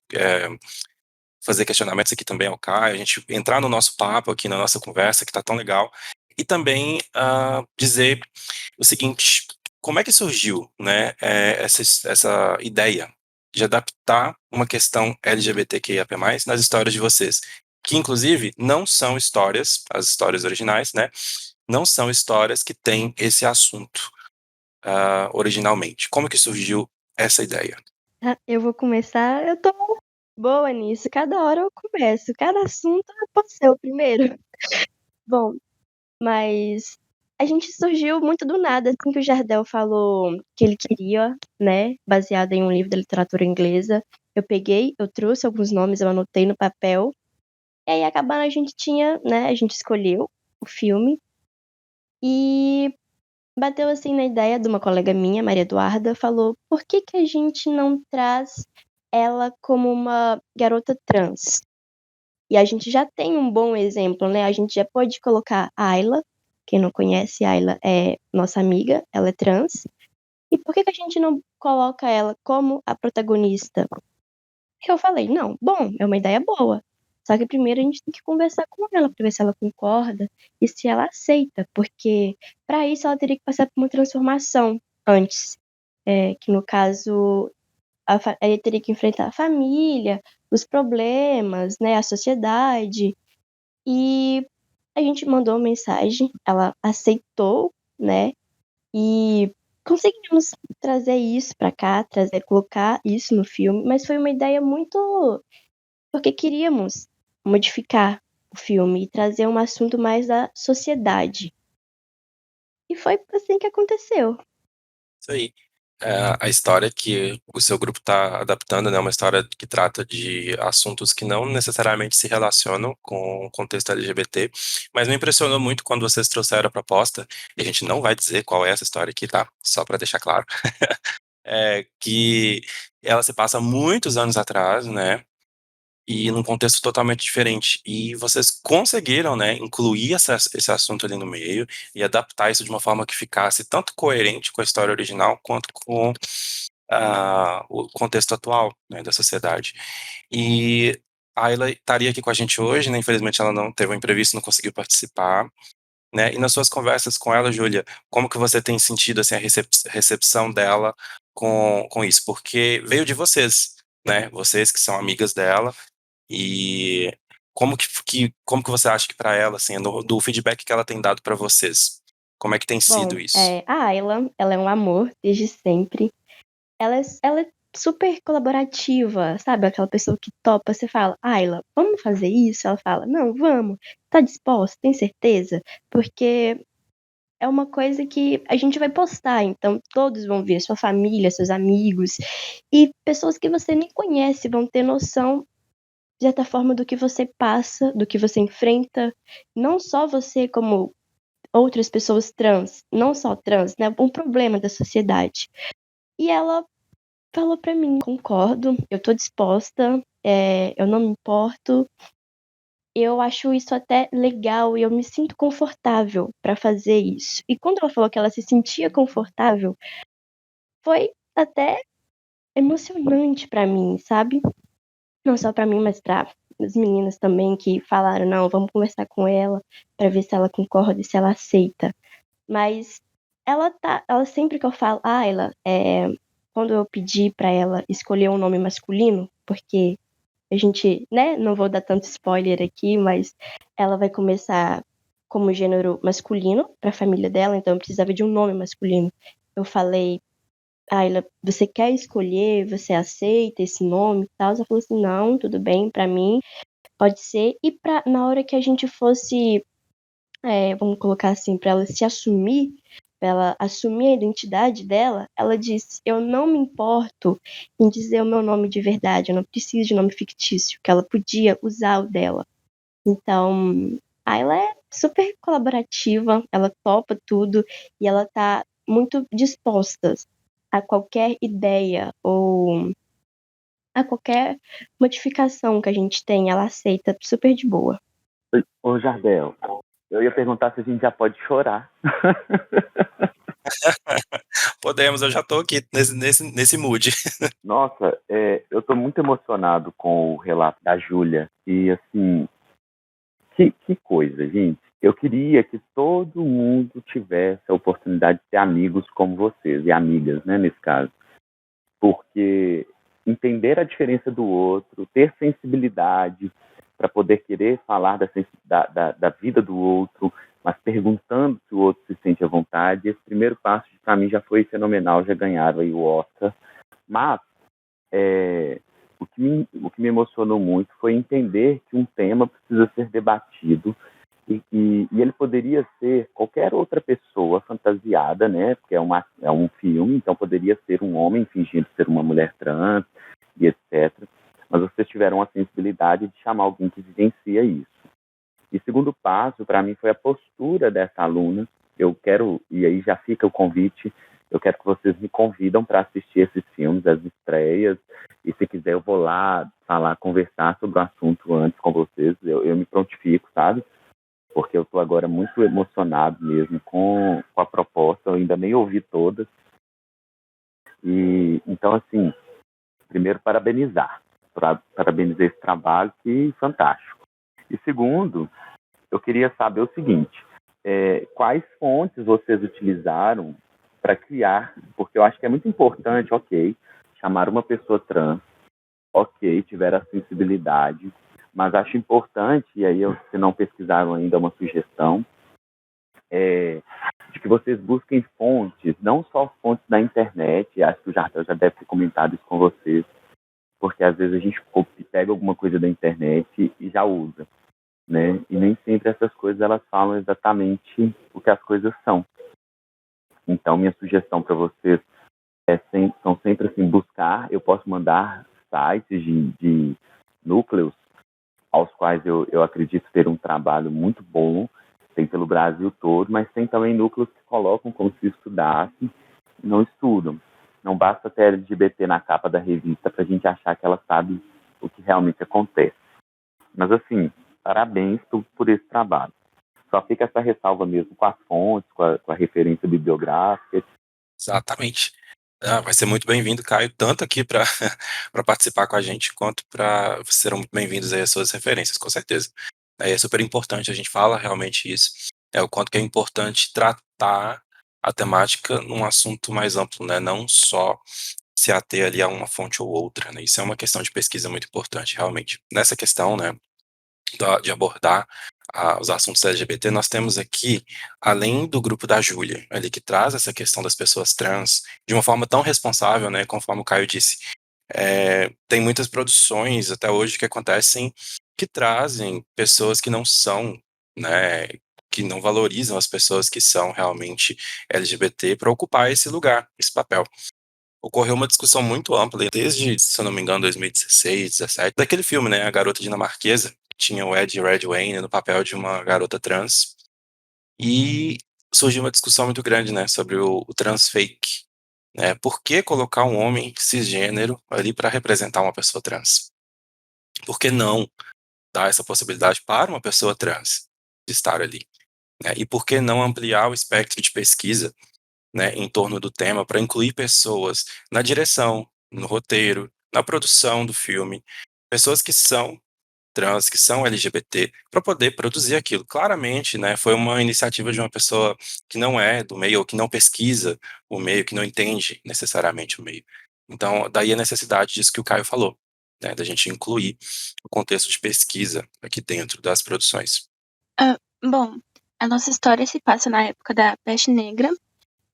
fazer questionamentos aqui também ao Caio, a gente entrar no nosso papo aqui, na nossa conversa, que tá tão legal, e também dizer o seguinte, como é que surgiu, né, essa ideia de adaptar uma questão LGBTQIAP+, nas histórias de vocês, que inclusive não são histórias, as histórias originais, né, não são histórias que têm esse assunto originalmente. Como que surgiu essa ideia? Eu vou começar, eu tô boa nisso, cada hora eu começo, cada assunto eu posso ser o primeiro. Bom, mas a gente surgiu muito do nada, assim que o Jardel falou que ele queria, né, baseado em um livro da literatura inglesa. Eu trouxe alguns nomes, eu anotei no papel. E aí acabando a gente escolheu o filme e bateu assim na ideia de uma colega minha, Maria Eduarda, falou: "Por que que a gente não traz ela como uma garota trans?" E a gente já tem um bom exemplo, né? A gente já pode colocar a Ayla. Quem não conhece, a Ayla é nossa amiga, ela é trans. E por que que a gente não coloca ela como a protagonista? Que eu falei, não, bom, é uma ideia boa. Só que primeiro a gente tem que conversar com ela para ver se ela concorda e se ela aceita, porque para isso ela teria que passar por uma transformação antes, que no caso ela teria que enfrentar a família, os problemas, né, a sociedade. E a gente mandou uma mensagem, ela aceitou, né? E conseguimos trazer isso pra cá, colocar isso no filme, mas foi uma ideia muito porque queríamos modificar o filme e trazer um assunto mais da sociedade. E foi assim que aconteceu. Isso aí. A história que o seu grupo está adaptando, né, é uma história que trata de assuntos que não necessariamente se relacionam com o contexto LGBT, mas me impressionou muito quando vocês trouxeram a proposta, e a gente não vai dizer qual é essa história aqui, tá? Só para deixar claro. Que ela se passa muitos anos atrás, né? E num contexto totalmente diferente. E vocês conseguiram, né, incluir esse assunto ali no meio e adaptar isso de uma forma que ficasse tanto coerente com a história original quanto com o contexto atual, né, da sociedade. E a Ayla estaria aqui com a gente hoje, né? Infelizmente ela não teve um imprevisto, não conseguiu participar, né? E nas suas conversas com ela, Júlia, como que você tem sentido assim a recepção dela com isso? Porque veio de vocês, né? Vocês que são amigas dela, e como que você acha que para ela, assim, do feedback que ela tem dado para vocês, como é que tem sido Bom, isso? a Ayla, ela é um amor desde sempre. Ela é super colaborativa, sabe? Aquela pessoa que topa, você fala, Ayla, vamos fazer isso? Ela fala, não, vamos. Tá disposta? Tem certeza? Porque é uma coisa que a gente vai postar, então todos vão ver, sua família, seus amigos, e pessoas que você nem conhece vão ter noção, de certa forma, do que você passa, do que você enfrenta. Não só você, como outras pessoas trans, não só trans, né? Um problema da sociedade. E ela falou pra mim, concordo, eu tô disposta, eu não me importo, eu acho isso até legal e eu me sinto confortável pra fazer isso. E quando ela falou que ela se sentia confortável, foi até emocionante pra mim, sabe? Não só pra mim, mas pra as meninas também que falaram, não, vamos conversar com ela pra ver se ela concorda e se ela aceita. Mas ela sempre que eu falo, quando eu pedi pra ela escolher um nome masculino, porque a gente, né, não vou dar tanto spoiler aqui, mas ela vai começar como gênero masculino pra família dela, então eu precisava de um nome masculino. Eu falei, Ayla, você quer escolher, você aceita esse nome e tal? Ela falou assim, não, tudo bem, pra mim, pode ser. E na hora que a gente fosse, vamos colocar assim, pra ela se assumir, pra ela assumir a identidade dela, ela disse, eu não me importo em dizer o meu nome de verdade, eu não preciso de nome fictício, que ela podia usar o dela. Então, ela é super colaborativa, ela topa tudo e ela tá muito disposta a qualquer ideia ou a qualquer modificação que a gente tem, ela aceita super de boa. Ô, Jardel, eu ia perguntar se a gente já pode chorar. Podemos, eu já tô aqui nesse mood. Nossa, eu tô muito emocionado com o relato da Júlia. E, assim, que coisa, gente. Eu queria que todo mundo tivesse a oportunidade de ter amigos como vocês, e amigas, né, nesse caso. Porque entender a diferença do outro, ter sensibilidade para poder querer falar da vida do outro, mas perguntando se o outro se sente à vontade, esse primeiro passo, para mim, já foi fenomenal, já ganharam aí o Oscar. Mas o que me emocionou muito foi entender que um tema precisa ser debatido e ele poderia ser qualquer outra pessoa fantasiada, né? Porque é um filme, então poderia ser um homem fingindo ser uma mulher trans e etc. Mas vocês tiveram a sensibilidade de chamar alguém que vivencia isso. E segundo passo, para mim, foi a postura dessa aluna. Eu quero, e aí já fica o convite, eu quero que vocês me convidam para assistir esses filmes, as estreias, e se quiser eu vou lá falar, conversar sobre o assunto antes com vocês, eu me prontifico, sabe? Porque eu estou agora muito emocionado mesmo com a proposta, eu ainda nem ouvi todas. E então, assim, primeiro, parabenizar esse trabalho, que fantástico. E segundo, eu queria saber o seguinte, quais fontes vocês utilizaram para criar, porque eu acho que é muito importante, ok, chamar uma pessoa trans, ok, tiver a sensibilidade, mas acho importante, e aí se não pesquisaram ainda, uma sugestão, de que vocês busquem fontes, não só fontes da internet, acho que o Jardel já deve ter comentado isso com vocês, porque às vezes a gente pega alguma coisa da internet e já usa, né? E nem sempre essas coisas elas falam exatamente o que as coisas são. Então, minha sugestão para vocês são sempre assim, buscar, eu posso mandar sites de núcleos aos quais eu acredito ter um trabalho muito bom, tem pelo Brasil todo, mas tem também núcleos que colocam como se estudasse, não estudam. Não basta ter LGBT na capa da revista para a gente achar que ela sabe o que realmente acontece. Mas, assim, parabéns por esse trabalho. Só fica essa ressalva mesmo com as fontes, com a referência bibliográfica. Exatamente. Vai ser muito bem-vindo, Caio, tanto aqui para participar com a gente, quanto para serão muito bem-vindos aí as suas referências, com certeza. É super importante, a gente fala realmente isso, o quanto que é importante tratar a temática num assunto mais amplo, né? Não só se ater ali a uma fonte ou outra, né? Isso é uma questão de pesquisa muito importante, realmente. Nessa questão, né, de abordar os assuntos LGBT, nós temos aqui, além do grupo da Júlia, ali que traz essa questão das pessoas trans de uma forma tão responsável, né, conforme o Caio disse, tem muitas produções até hoje que acontecem que trazem pessoas que não são, né, que não valorizam as pessoas que são realmente LGBT para ocupar esse lugar, esse papel. Ocorreu uma discussão muito ampla desde, se eu não me engano, 2016, 17, daquele filme, né, A Garota Dinamarquesa, que tinha o Ed Redmayne no papel de uma garota trans, e surgiu uma discussão muito grande, né, sobre o trans fake, né, por que colocar um homem cisgênero ali para representar uma pessoa trans? Por que não dar essa possibilidade para uma pessoa trans de estar ali, né? E por que não ampliar o espectro de pesquisa, né, em torno do tema para incluir pessoas na direção, no roteiro, na produção do filme, pessoas que são trans, que são LGBT, para poder produzir aquilo. Claramente, né, foi uma iniciativa de uma pessoa que não é do meio, ou que não pesquisa o meio, que não entende necessariamente o meio. Então, daí a necessidade disso que o Caio falou, né, da gente incluir o contexto de pesquisa aqui dentro das produções. Bom, a nossa história se passa na época da Peste Negra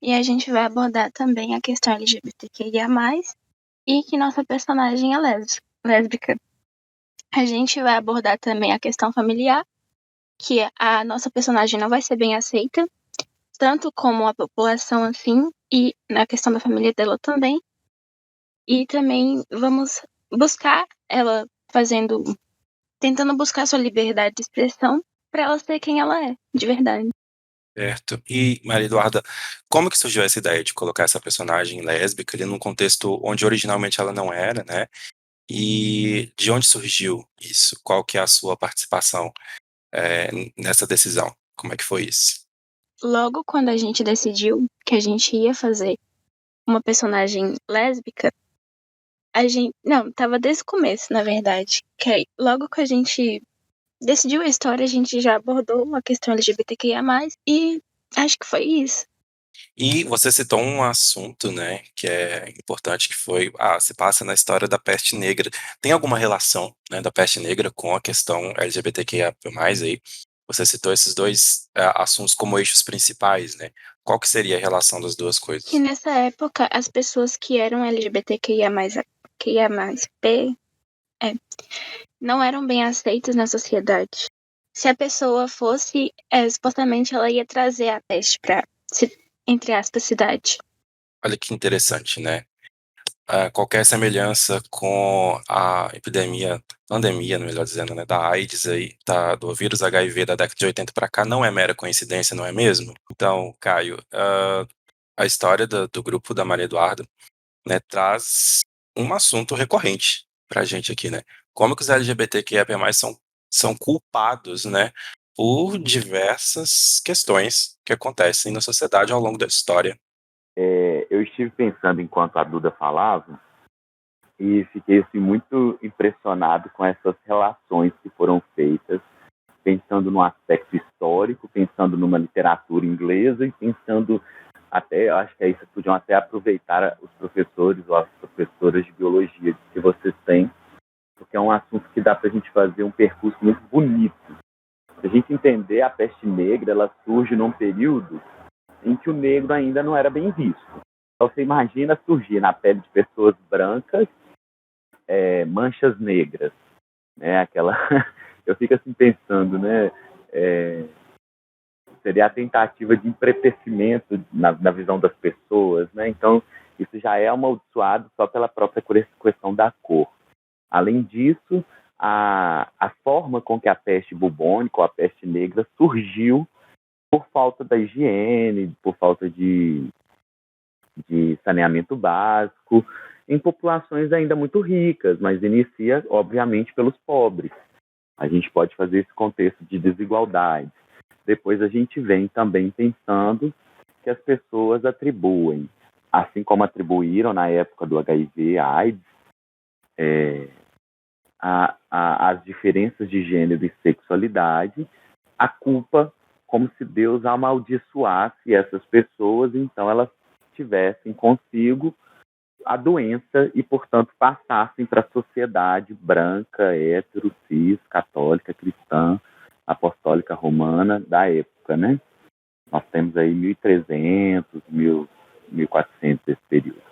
e a gente vai abordar também a questão LGBTQIA+, e que nossa personagem é lésbica. A gente vai abordar também a questão familiar, que a nossa personagem não vai ser bem aceita, tanto como a população assim, e na questão da família dela também. E também vamos buscar ela tentando buscar sua liberdade de expressão para ela ser quem ela é, de verdade. Certo. E, Maria Eduarda, como que surgiu essa ideia de colocar essa personagem lésbica ali num contexto onde originalmente ela não era, né? E de onde surgiu isso? Qual que é a sua participação nessa decisão? Como é que foi isso? Logo quando a gente decidiu que a gente ia fazer uma personagem lésbica, a gente. Não, tava desde o começo, na verdade. Que aí, logo que a gente decidiu a história, a gente já abordou a questão LGBTQIA+, e acho que foi isso. E você citou um assunto, né, que é importante, que foi, se passa na história da peste negra. Tem alguma relação, né, da peste negra com a questão LGBTQIA+, aí? Você citou esses dois assuntos como eixos principais, né? Qual que seria a relação das duas coisas? Que nessa época, as pessoas que eram LGBTQIA+P, não eram bem aceitas na sociedade. Se a pessoa fosse, supostamente ela ia trazer a peste pra, entre aspas, cidade. Olha que interessante, né? Qualquer semelhança com a pandemia, melhor dizendo, né, da AIDS aí, do vírus HIV da década de 80 para cá, não é mera coincidência, não é mesmo? Então, Caio, a história do grupo da Maria Eduarda, né, traz um assunto recorrente pra gente aqui, né? Como que os LGBTQIA+ são culpados, né, por diversas questões que acontecem na sociedade ao longo da história. Eu estive pensando enquanto a Duda falava e fiquei assim, muito impressionado com essas relações que foram feitas, pensando no aspecto histórico, pensando numa literatura inglesa e pensando até, eu acho que aí vocês podiam até aproveitar os professores ou as professoras de biologia que vocês têm, porque é um assunto que dá para a gente fazer um percurso muito bonito. Se a gente entender, a peste negra, ela surge num período em que o negro ainda não era bem visto. Então você imagina surgir na pele de pessoas brancas manchas negras, né? Aquela, eu fico assim pensando, né? Seria a tentativa de empretecimento na visão das pessoas, né? Então isso já é amaldiçoado só pela própria questão da cor. Além disso, a forma com que a peste bubônica ou a peste negra surgiu por falta da higiene, por falta de saneamento básico, em populações ainda muito ricas, mas inicia, obviamente, pelos pobres. A gente pode fazer esse contexto de desigualdade. Depois a gente vem também pensando que as pessoas atribuem assim como atribuíram na época do HIV/AIDS, as diferenças de gênero e sexualidade, a culpa como se Deus amaldiçoasse essas pessoas, então elas tivessem consigo a doença e, portanto, passassem para a sociedade branca, hétero, cis, católica, cristã, apostólica romana da época, né? Nós temos aí 1300, 1400 esse período.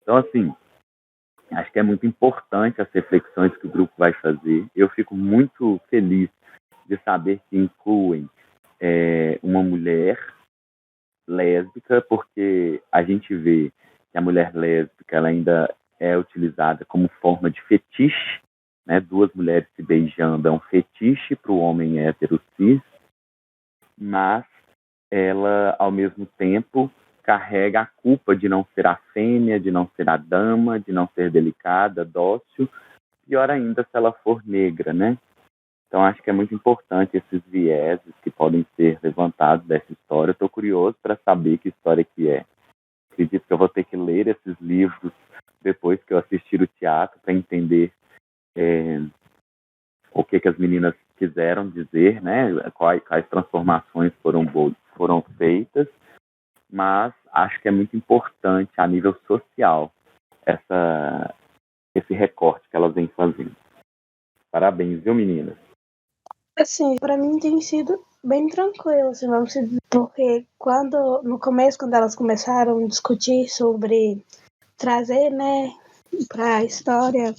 Então, assim, acho que é muito importante as reflexões que o grupo vai fazer. Eu fico muito feliz de saber que incluem uma mulher lésbica, porque a gente vê que a mulher lésbica ela ainda é utilizada como forma de fetiche, né? Duas mulheres se beijando é um fetiche para o homem hétero cis, mas ela, ao mesmo tempo, carrega a culpa de não ser a fêmea, de não ser a dama, de não ser delicada, dócil, pior ainda se ela for negra, né? Então, acho que é muito importante esses vieses que podem ser levantados dessa história. Estou curioso para saber que história que é. Acredito que eu vou ter que ler esses livros depois que eu assistir o teatro para entender o que as meninas quiseram dizer, né? Quais transformações foram feitas, mas acho que é muito importante a nível social esse recorte que elas vêm fazendo. Parabéns, viu, meninas? Assim, pra mim tem sido bem tranquilo, assim, vamos dizer, porque no começo, quando elas começaram a discutir sobre trazer, né, pra história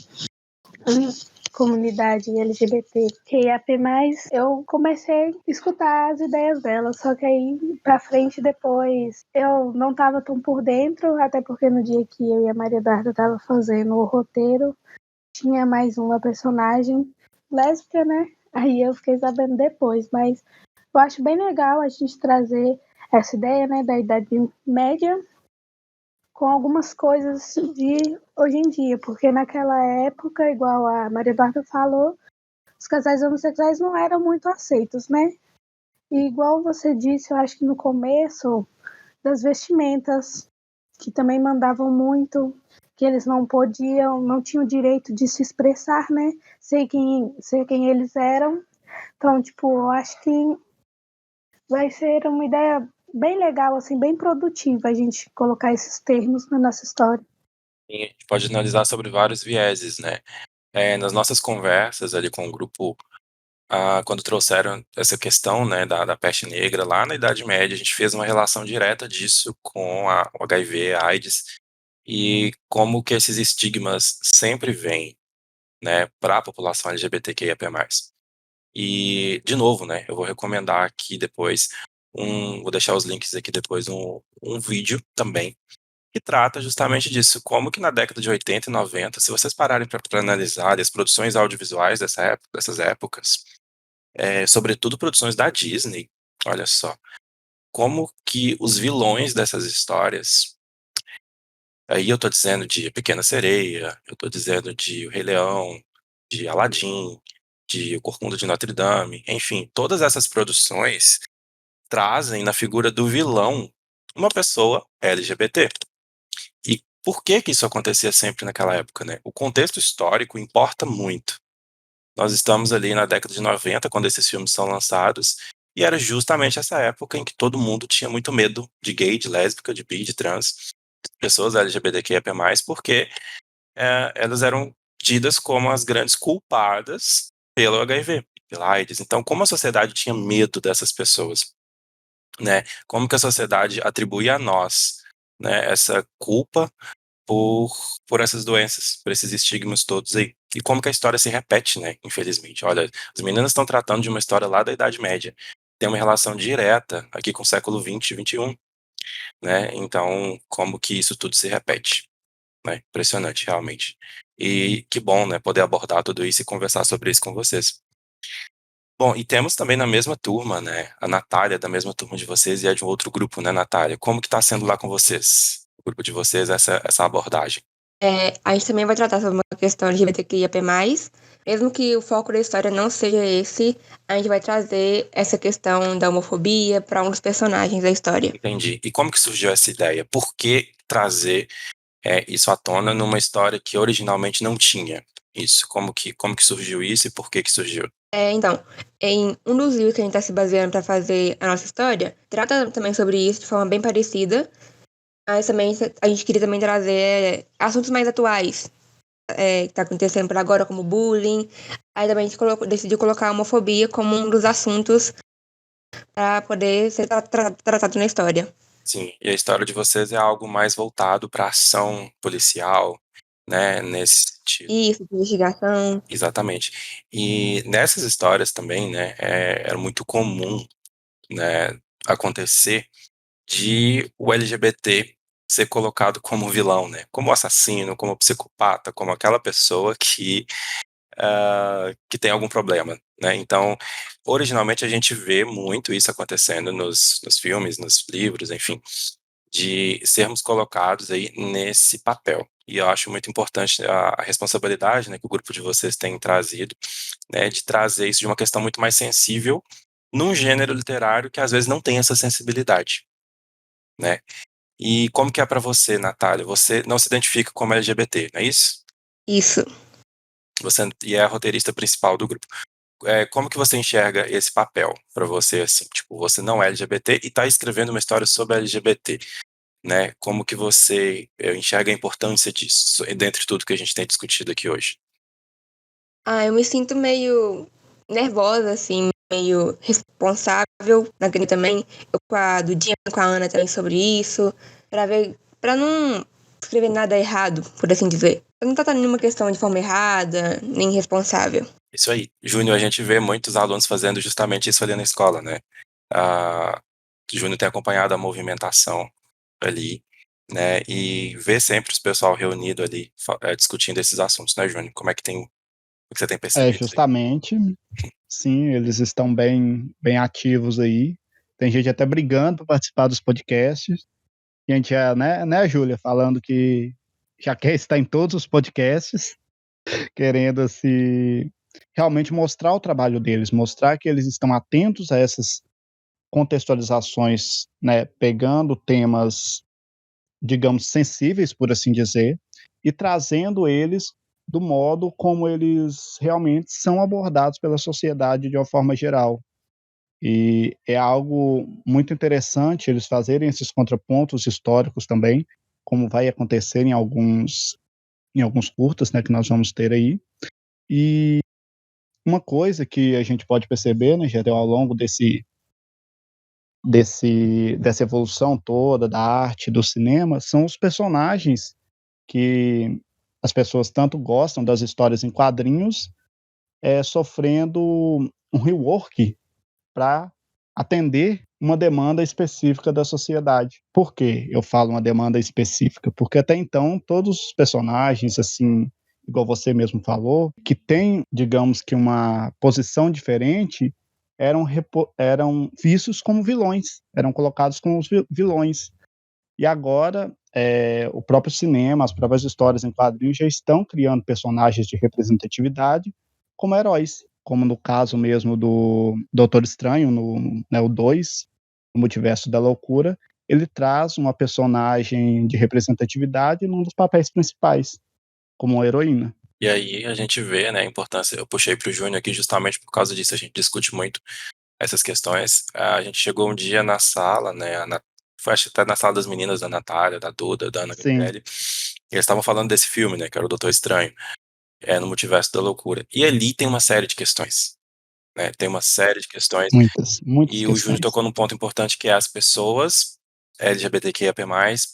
comunidade LGBTQIAP+, eu comecei a escutar as ideias delas, só que aí pra frente depois eu não tava tão por dentro, até porque no dia que eu e a Maria Eduarda tava fazendo o roteiro, tinha mais uma personagem lésbica, né? Aí eu fiquei sabendo depois, mas eu acho bem legal a gente trazer essa ideia, né, da Idade Média com algumas coisas de hoje em dia, porque naquela época, igual a Maria Eduarda falou, os casais homossexuais não eram muito aceitos, né? E igual você disse, eu acho que no começo, das vestimentas, que também mandavam muito, que eles não tinham o direito de se expressar, né? Ser quem eles eram. Então, tipo, eu acho que vai ser uma ideia bem legal, assim, bem produtiva a gente colocar esses termos na nossa história. E a gente pode analisar sobre vários vieses, né? Nas nossas conversas ali com o grupo, quando trouxeram essa questão, né, da peste negra lá na Idade Média, a gente fez uma relação direta disso com o HIV, a AIDS, e como que esses estigmas sempre vêm, né, para a população LGBTQIA+. E, de novo, né, eu vou recomendar aqui depois, vou deixar os links aqui depois, um vídeo também, que trata justamente disso, como que na década de 80 e 90, se vocês pararem para analisar as produções audiovisuais dessas épocas, sobretudo produções da Disney, olha só, como que os vilões dessas histórias, aí eu tô dizendo de Pequena Sereia, eu tô dizendo de O Rei Leão, de Aladdin, de O Corcunda de Notre Dame, enfim, todas essas produções trazem na figura do vilão uma pessoa LGBT. E por que que isso acontecia sempre naquela época, né? O contexto histórico importa muito. Nós estamos ali na década de 90, quando esses filmes são lançados, e era justamente essa época em que todo mundo tinha muito medo de gay, de lésbica, de bi, de trans, pessoas LGBTQIA+, porque elas eram tidas como as grandes culpadas pelo HIV, pela AIDS. Então, como a sociedade tinha medo dessas pessoas, né? Como que a sociedade atribuía a nós, né, essa culpa por, por essas doenças, por esses estigmas todos aí. E como que a história se repete, né? Infelizmente. Olha, as meninas estão tratando de uma história lá da Idade Média. Tem uma relação direta aqui com o século XX e XXI, né? Então, como que isso tudo se repete, né? Impressionante, realmente. E que bom, né? Poder abordar tudo isso e conversar sobre isso com vocês. Bom, e temos também na mesma turma, né? A Natália, da mesma turma de vocês, e é de um outro grupo, né, Natália? Como que tá sendo lá com vocês? O grupo de vocês, essa abordagem? A gente também vai tratar sobre uma questão LGBTQIAP+, mesmo que o foco da história não seja esse, a gente vai trazer essa questão da homofobia para um dos personagens da história. Entendi. E como que surgiu essa ideia? Por que trazer isso à tona numa história que originalmente não tinha isso? Como que surgiu isso e por que surgiu? Então, em um dos livros que a gente está se baseando para fazer a nossa história, trata também sobre isso de forma bem parecida, mas também a gente queria também trazer assuntos mais atuais, que está acontecendo por agora, como bullying. Aí também a gente decidiu colocar a homofobia como um dos assuntos para poder ser tratado na história. Sim, e a história de vocês é algo mais voltado para ação policial, né, nesse sentido. Isso, de investigação. Exatamente. E nessas histórias também, né, era muito comum, né, acontecer de o LGBT ser colocado como vilão, né, como assassino, como psicopata, como aquela pessoa que tem algum problema, né? Então, originalmente a gente vê muito isso acontecendo nos filmes, nos livros, enfim, de sermos colocados aí nesse papel. E eu acho muito importante a responsabilidade, né, que o grupo de vocês tem trazido, né, de trazer isso de uma questão muito mais sensível num gênero literário que às vezes não tem essa sensibilidade, né? E como que é para você, Natália? Você não se identifica como LGBT, não é isso? Isso. Você é a roteirista principal do grupo. Como que você enxerga esse papel para você, assim? Tipo, você não é LGBT e está escrevendo uma história sobre LGBT, né? Como que você enxerga a importância disso, dentre tudo que a gente tem discutido aqui hoje? Eu me sinto meio nervosa, assim, meio responsável naquele também. Eu com a Dudinha, com a Ana também sobre isso, pra não escrever nada errado, por assim dizer. Pra não tratar nenhuma questão de forma errada, nem irresponsável. Isso aí. Júnior, a gente vê muitos alunos fazendo justamente isso ali na escola, né? A Júnior tem acompanhado a movimentação ali, né? E vê sempre os pessoal reunido ali, discutindo esses assuntos, né, Júnior? Como é que você tem percebido isso aí? Justamente, sim, eles estão bem ativos aí. Tem gente até brigando para participar dos podcasts. E a gente já, né, Júlia, falando que já quer estar em todos os podcasts, querendo assim, realmente mostrar o trabalho deles, mostrar que eles estão atentos a essas contextualizações, né, pegando temas, digamos, sensíveis, por assim dizer, e trazendo eles do modo como eles realmente são abordados pela sociedade de uma forma geral. E é algo muito interessante eles fazerem esses contrapontos históricos também, como vai acontecer em alguns curtas, né, que nós vamos ter aí. E uma coisa que a gente pode perceber, né, já deu ao longo dessa evolução toda da arte, do cinema, são os personagens que as pessoas tanto gostam das histórias em quadrinhos, sofrendo um rework para atender uma demanda específica da sociedade. Por que eu falo uma demanda específica? Porque até então todos os personagens, assim, igual você mesmo falou, que tem, digamos que uma posição diferente, eram vistos como vilões, eram colocados como os vilões. E agora, o próprio cinema, as próprias histórias em quadrinhos já estão criando personagens de representatividade como heróis, como no caso mesmo do Doutor Estranho, né, o 2, o Multiverso da Loucura, ele traz uma personagem de representatividade num dos papéis principais, como uma heroína. E aí a gente vê, né, a importância. Eu puxei para o Júnior aqui justamente por causa disso. A gente discute muito essas questões. A gente chegou um dia na sala, né, foi acho que até na sala das meninas, da Natália, da Duda, da Ana Sim, Gabriele, e eles estavam falando desse filme, né, que era o Doutor Estranho, no Multiverso da Loucura. E ali tem uma série de questões, né, tem uma série de questões. muitas E o Júnior questões. tocou num ponto importante que é as pessoas LGBTQIA+,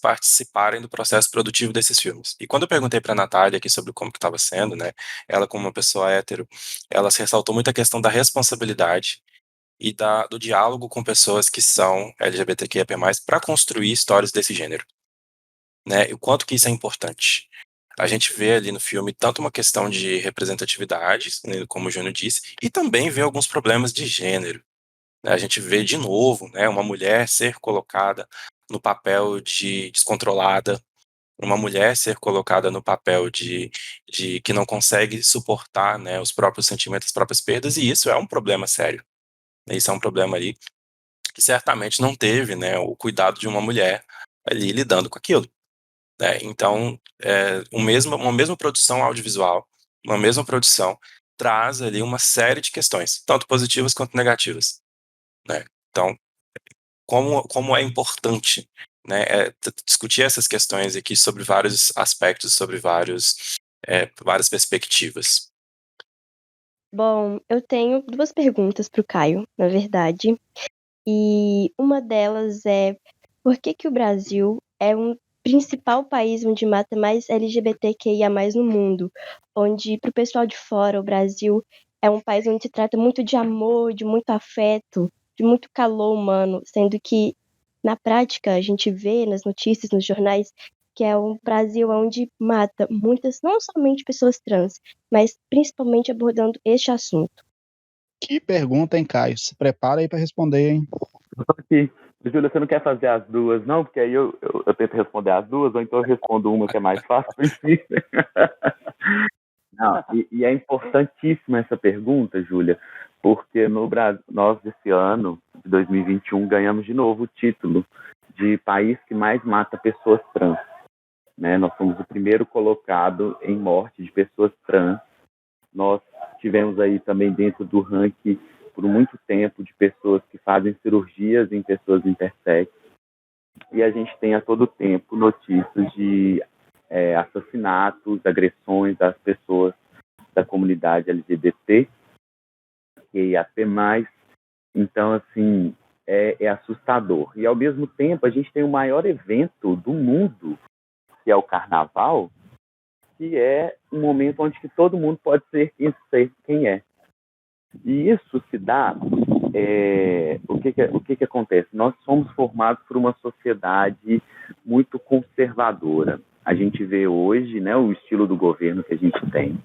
participarem do processo produtivo desses filmes. E quando eu perguntei para a Natália aqui sobre como que estava sendo, né, ela como uma pessoa hétero, ela se ressaltou muito a questão da responsabilidade e do diálogo com pessoas que são LGBTQIA+, para construir histórias desse gênero, né, e o quanto que isso é importante. A gente vê ali no filme tanto uma questão de representatividade, né, como o Júnior disse, e também vê alguns problemas de gênero, né. A gente vê de novo, né, uma mulher ser colocada no papel de descontrolada, uma mulher ser colocada no papel de que não consegue suportar, né, os próprios sentimentos, as próprias perdas, e isso é um problema sério. Isso é um problema ali que certamente não teve, né, o cuidado de uma mulher ali lidando com aquilo, né? Então, uma mesma produção audiovisual, uma mesma produção traz ali uma série de questões, tanto positivas quanto negativas, né? Então, como é importante, né, discutir essas questões aqui sobre vários aspectos, sobre várias perspectivas. Bom, eu tenho duas perguntas para o Caio, na verdade. E uma delas é: por que que o Brasil é um principal país onde mata mais LGBTQIA+ no mundo? Onde, para o pessoal de fora, o Brasil é um país onde se trata muito de amor, de muito afeto, de muito calor humano, sendo que, na prática, a gente vê nas notícias, nos jornais, que é um Brasil onde mata muitas, não somente pessoas trans, mas principalmente abordando este assunto. Que pergunta, hein, Caio? Se prepara aí para responder, hein? Aqui. Júlia, você não quer fazer as duas, não? Porque aí eu tento responder as duas, ou então eu respondo uma que é mais fácil para si. Não, e é importantíssima essa pergunta, Júlia, porque no Brasil, nós, esse ano, de 2021, ganhamos de novo o título de país que mais mata pessoas trans. Né? Nós fomos o primeiro colocado em morte de pessoas trans. Nós tivemos aí também dentro do ranking por muito tempo de pessoas que fazem cirurgias em pessoas intersexo. E a gente tem a todo tempo notícias de assassinatos, agressões às pessoas da comunidade LGBT, QIAP+. Então, assim, é assustador. E, ao mesmo tempo, a gente tem o maior evento do mundo, que é o Carnaval, que é um momento onde que todo mundo pode ser quem é. E isso se dá... o que acontece? Nós somos formados por uma sociedade muito conservadora. A gente vê hoje, né, o estilo do governo que a gente tem,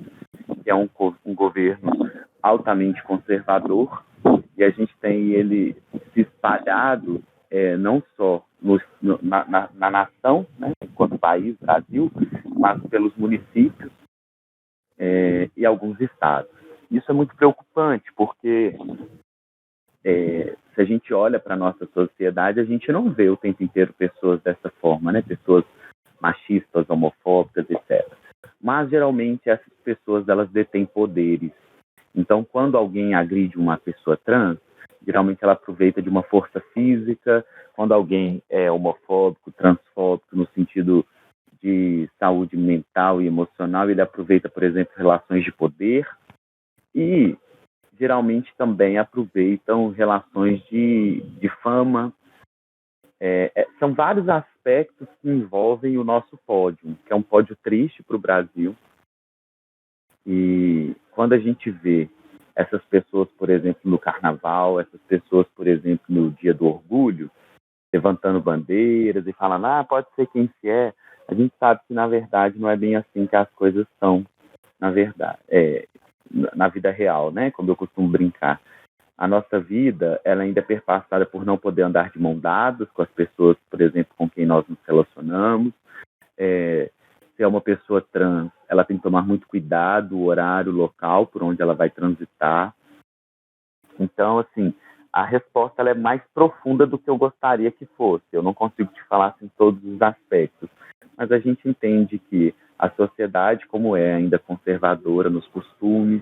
que é um governo altamente conservador, e a gente tem ele se espalhado não só na nação, né, enquanto país, Brasil, mas pelos municípios e alguns estados. Isso é muito preocupante, porque se a gente olha para a nossa sociedade, a gente não vê o tempo inteiro pessoas dessa forma, né? Pessoas machistas, homofóbicas, etc. Mas, geralmente, essas pessoas elas detêm poderes. Então, quando alguém agride uma pessoa trans, geralmente ela aproveita de uma força física. Quando alguém é homofóbico, transfóbico, no sentido de saúde mental e emocional, ele aproveita, por exemplo, relações de poder. E geralmente também aproveitam relações de fama. São vários aspectos que envolvem o nosso pódio, que é um pódio triste para o Brasil. E quando a gente vê essas pessoas, por exemplo, no Carnaval, essas pessoas, por exemplo, no Dia do Orgulho, levantando bandeiras e falando, pode ser quem se é, a gente sabe que, na verdade, não é bem assim que as coisas são, na verdade. Na vida real, né? Como eu costumo brincar. A nossa vida, ela ainda é perpassada por não poder andar de mão dadas com as pessoas, por exemplo, com quem nós nos relacionamos. Se é uma pessoa trans, ela tem que tomar muito cuidado, o horário, o local por onde ela vai transitar. Então, assim, a resposta ela é mais profunda do que eu gostaria que fosse. Eu não consigo te falar assim, todos os aspectos, mas a gente entende que a sociedade, como é ainda conservadora nos costumes,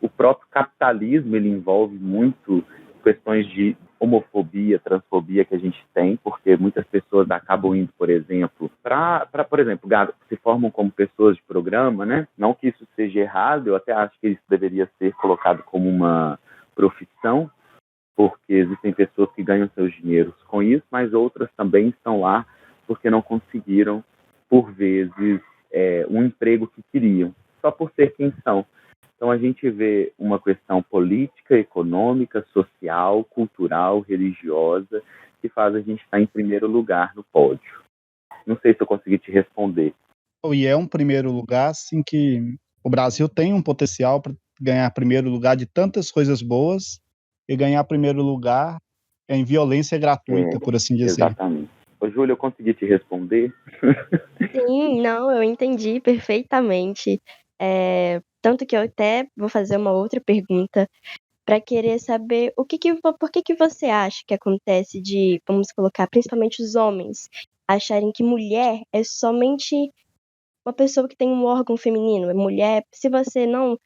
o próprio capitalismo ele envolve muito questões de homofobia, transfobia que a gente tem, porque muitas pessoas acabam indo, por exemplo, por exemplo, se formam como pessoas de programa, né? Não que isso seja errado, eu até acho que isso deveria ser colocado como uma profissão, porque existem pessoas que ganham seus dinheiros com isso, mas outras também estão lá porque não conseguiram, por vezes, um emprego que queriam, só por ser quem são. Então, a gente vê uma questão política, econômica, social, cultural, religiosa, que faz a gente estar em primeiro lugar no pódio. Não sei se eu consegui te responder. E é um primeiro lugar, assim, que o Brasil tem um potencial para ganhar primeiro lugar de tantas coisas boas e ganhar primeiro lugar em violência gratuita, por assim dizer. Exatamente. Ô, Júlia, eu consegui te responder? Sim, não, eu entendi perfeitamente. Tanto que eu até vou fazer uma outra pergunta para querer saber por que que você acha que acontece de, vamos colocar, principalmente os homens, acharem que mulher é somente uma pessoa que tem um órgão feminino, é mulher. Se você não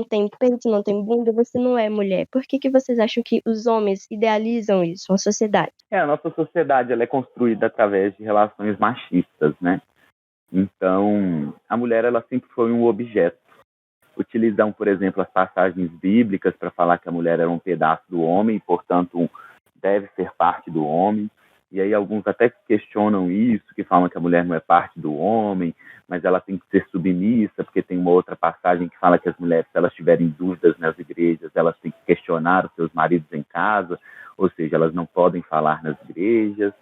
tem peito, não tem bunda, você não é mulher. Por que que vocês acham que os homens idealizam isso, a sociedade? A nossa sociedade ela é construída através de relações machistas, né? Então, a mulher ela sempre foi um objeto. Utilizam, por exemplo, as passagens bíblicas para falar que a mulher era um pedaço do homem, portanto, deve ser parte do homem. E aí alguns até questionam isso, que falam que a mulher não é parte do homem, mas ela tem que ser submissa, porque tem uma outra passagem que fala que as mulheres, se elas tiverem dúvidas nas igrejas, elas têm que questionar os seus maridos em casa, ou seja, elas não podem falar nas igrejas.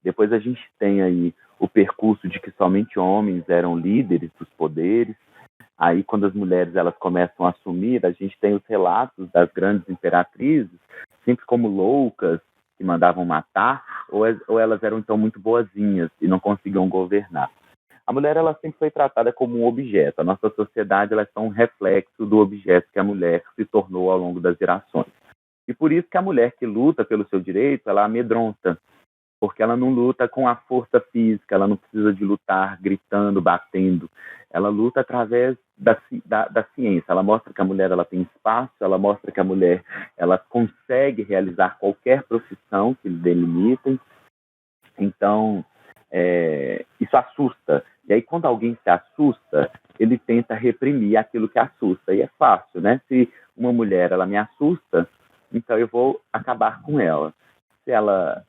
Depois a gente tem aí o percurso de que somente homens eram líderes dos poderes. Aí, quando as mulheres elas começam a assumir, a gente tem os relatos das grandes imperatrizes, sempre como loucas, que mandavam matar, ou elas eram então muito boazinhas e não conseguiam governar. A mulher ela sempre foi tratada como um objeto. A nossa sociedade ela é só um reflexo do objeto que a mulher se tornou ao longo das gerações. E por isso que a mulher que luta pelo seu direito, ela amedronta, porque ela não luta com a força física, ela não precisa de lutar gritando, batendo. Ela luta através da ciência. Ela mostra que a mulher ela tem espaço, ela mostra que a mulher ela consegue realizar qualquer profissão que lhe delimitem. Então, isso assusta. E aí, quando alguém se assusta, ele tenta reprimir aquilo que assusta. E é fácil, né? Se uma mulher ela me assusta, então eu vou acabar com ela. Se ela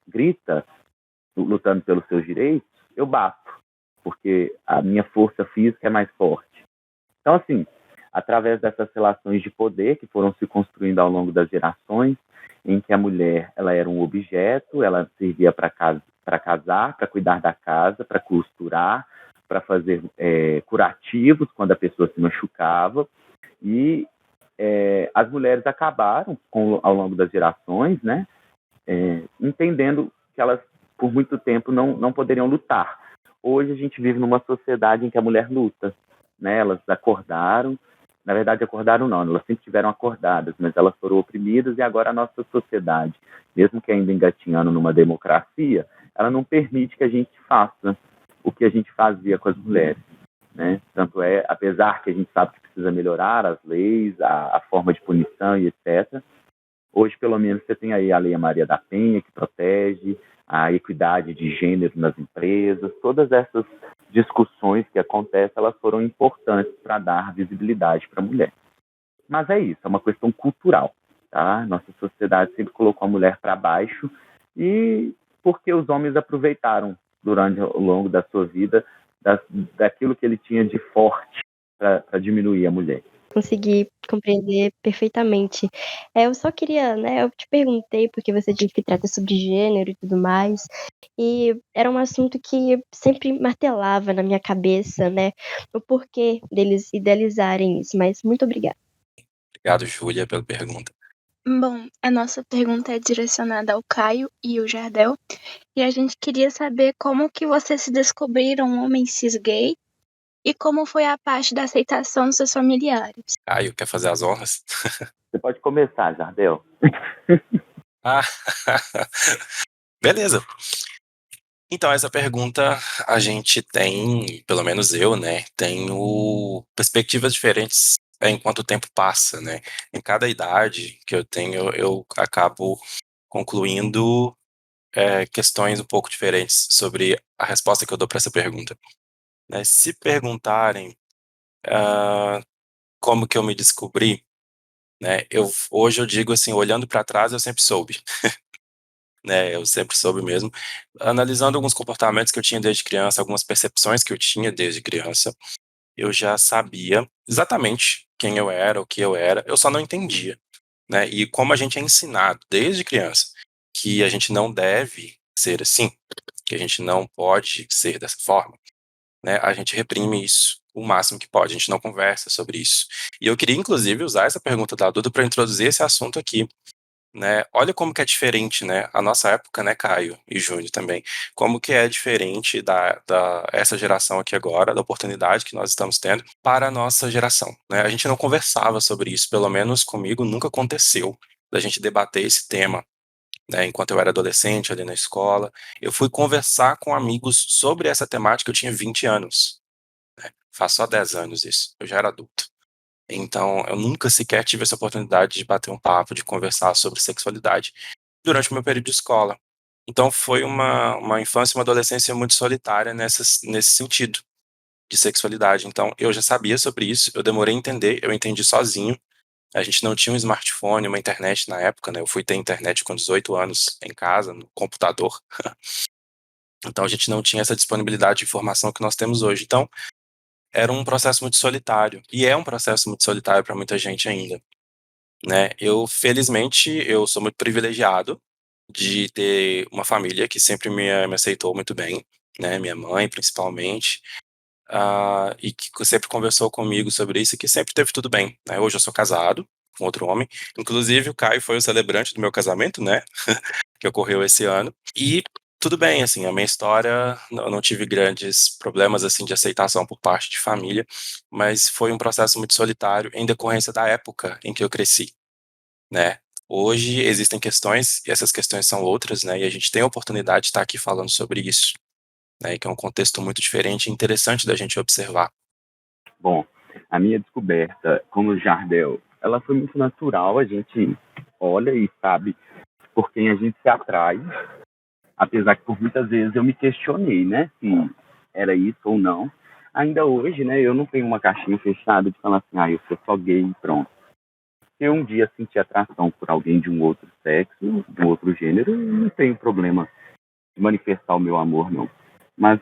grita, lutando pelos seus direitos, eu bato, porque a minha força física é mais forte. Então, assim, através dessas relações de poder que foram se construindo ao longo das gerações, em que a mulher ela era um objeto, ela servia para casar, para cuidar da casa, para costurar, para fazer curativos quando a pessoa se machucava, e as mulheres acabaram, ao longo das gerações, né, entendendo que elas, por muito tempo, não poderiam lutar. Hoje a gente vive numa sociedade em que a mulher luta, né? Elas acordaram, na verdade acordaram não, elas sempre estiveram acordadas, mas elas foram oprimidas e agora a nossa sociedade, mesmo que ainda engatinhando numa democracia, ela não permite que a gente faça o que a gente fazia com as mulheres, né? Tanto apesar que a gente sabe que precisa melhorar as leis, a forma de punição e etc., hoje, pelo menos, você tem aí a Lei Maria da Penha, que protege a equidade de gênero nas empresas. Todas essas discussões que acontecem, elas foram importantes para dar visibilidade para a mulher. Mas é isso, é uma questão cultural, tá? Nossa sociedade sempre colocou a mulher para baixo e porque os homens aproveitaram durante ao longo da sua vida daquilo que ele tinha de forte para diminuir a mulher. Consegui compreender perfeitamente. Eu só queria, né, eu te perguntei porque você disse que trata sobre gênero e tudo mais, e era um assunto que sempre martelava na minha cabeça, né, o porquê deles idealizarem isso, mas muito obrigada. Obrigado, Júlia, pela pergunta. Bom, a nossa pergunta é direcionada ao Caio e o Jardel, e a gente queria saber como que vocês se descobriram um homem cis gay e como foi a parte da aceitação dos seus familiares. Caio, quer fazer as honras? Você pode começar, Jardel. Ah, beleza. Então, essa pergunta a gente tem, pelo menos eu, né, tenho perspectivas diferentes enquanto o tempo passa, né? Em cada idade que eu tenho, eu acabo concluindo questões um pouco diferentes sobre a resposta que eu dou para essa pergunta. Né? Se perguntarem como que eu me descobri, né? Hoje eu digo assim, olhando para trás, eu sempre soube. Né, eu sempre soube mesmo, analisando alguns comportamentos que eu tinha desde criança, algumas percepções que eu tinha desde criança, eu já sabia exatamente quem eu era, o que eu só não entendia, né, e como a gente é ensinado desde criança que a gente não deve ser assim, que a gente não pode ser dessa forma, né, a gente reprime isso o máximo que pode, a gente não conversa sobre isso. E eu queria, inclusive, usar essa pergunta da Duda para introduzir esse assunto aqui, né? Olha como que é diferente, né? A nossa época, né, Caio e Júnior também. Como que é diferente essa geração aqui agora, da oportunidade que nós estamos tendo para a nossa geração, né? A gente não conversava sobre isso, pelo menos comigo nunca aconteceu da gente debater esse tema, né? Enquanto eu era adolescente ali na escola, eu fui conversar com amigos sobre essa temática, eu tinha 20 anos, né? Faz só 10 anos isso, eu já era adulto. Então, eu nunca sequer tive essa oportunidade de bater um papo, de conversar sobre sexualidade durante o meu período de escola. Então, foi uma infância e uma adolescência muito solitária nesse sentido de sexualidade. Então, eu já sabia sobre isso, eu demorei a entender, eu entendi sozinho. A gente não tinha um smartphone, uma internet na época, né? Eu fui ter internet com 18 anos em casa, no computador. Então, a gente não tinha essa disponibilidade de informação que nós temos hoje. Então, era um processo muito solitário. E é um processo muito solitário para muita gente ainda, né? Eu, felizmente, eu sou muito privilegiado de ter uma família que sempre me aceitou muito bem, né? Minha mãe, principalmente, e que sempre conversou comigo sobre isso e que sempre teve tudo bem, né? Hoje eu sou casado com outro homem, inclusive o Caio foi o celebrante do meu casamento, né? Que ocorreu esse ano. E tudo bem, assim, a minha história, eu não tive grandes problemas, assim, de aceitação por parte de família, mas foi um processo muito solitário em decorrência da época em que eu cresci, né? Hoje existem questões, e essas questões são outras, né? E a gente tem a oportunidade de estar aqui falando sobre isso, né? Que é um contexto muito diferente e interessante da gente observar. Bom, a minha descoberta como Jardel, ela foi muito natural. A gente olha e sabe por quem a gente se atrai, apesar que por muitas vezes eu me questionei, né, se era isso ou não. Ainda hoje, né, eu não tenho uma caixinha fechada de falar assim, eu sou só gay e pronto. Se eu um dia sentir atração por alguém de um outro sexo, de um outro gênero, eu não tenho problema de manifestar o meu amor, não. Mas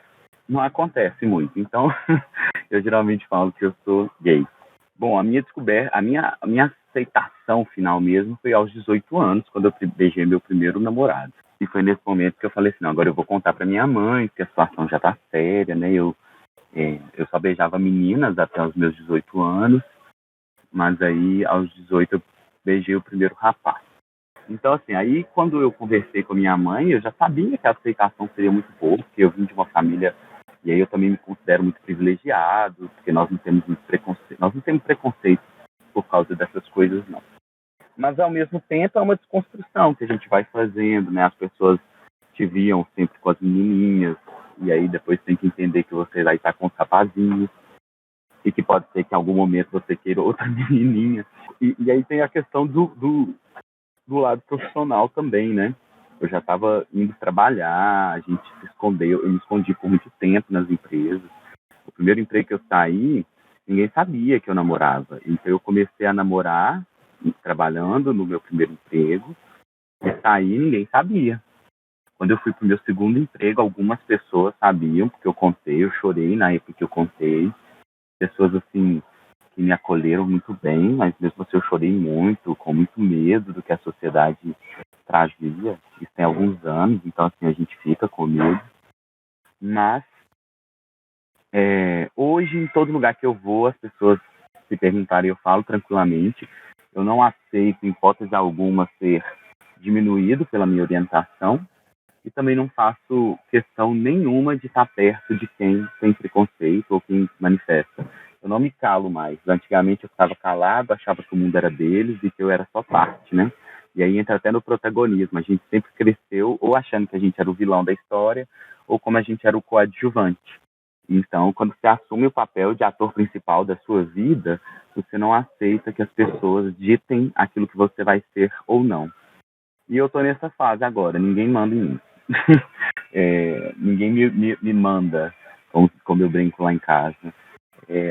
não acontece muito. Então, eu geralmente falo que eu sou gay. Bom, a minha descoberta, a minha aceitação final mesmo foi aos 18 anos, quando eu beijei meu primeiro namorado. E foi nesse momento que eu falei assim, não, agora eu vou contar para minha mãe que a situação já tá séria, né? Eu só beijava meninas até os meus 18 anos, mas aí aos 18 eu beijei o primeiro rapaz. Então, assim, aí quando eu conversei com a minha mãe, eu já sabia que a aceitação seria muito boa, porque eu vim de uma família, e aí eu também me considero muito privilegiado, porque nós não temos muito preconceito, nós não temos preconceito por causa dessas coisas, não. Mas, ao mesmo tempo, é uma desconstrução que a gente vai fazendo, né? As pessoas te viam sempre com as menininhas, e aí depois tem que entender que você vai estar com os rapazinhos, e que pode ser que em algum momento você queira outra menininha. E aí tem a questão do lado profissional também, né? Eu já estava indo trabalhar, a gente se escondeu, eu me escondi por muito tempo nas empresas. O primeiro emprego que eu saí, ninguém sabia que eu namorava. Então eu comecei a namorar, trabalhando no meu primeiro emprego, e saí ninguém sabia. Quando eu fui para o meu segundo emprego, algumas pessoas sabiam, porque eu contei, eu chorei na época que eu contei. Pessoas assim que me acolheram muito bem, mas mesmo assim eu chorei muito, com muito medo do que a sociedade trazia. Isso tem alguns anos, então assim a gente fica com medo. Mas hoje, em todo lugar que eu vou, as pessoas se perguntarem, eu falo tranquilamente. Eu não aceito, em hipótese alguma, ser diminuído pela minha orientação e também não faço questão nenhuma de estar perto de quem tem preconceito ou quem manifesta. Eu não me calo mais. Antigamente eu ficava calado, achava que o mundo era deles e que eu era só parte, né? E aí entra até no protagonismo. A gente sempre cresceu ou achando que a gente era o vilão da história ou como a gente era o coadjuvante. Então, quando você assume o papel de ator principal da sua vida, você não aceita que as pessoas ditem aquilo que você vai ser ou não. E eu tô nessa fase agora, ninguém manda em mim. Ninguém me manda, como eu brinco lá em casa.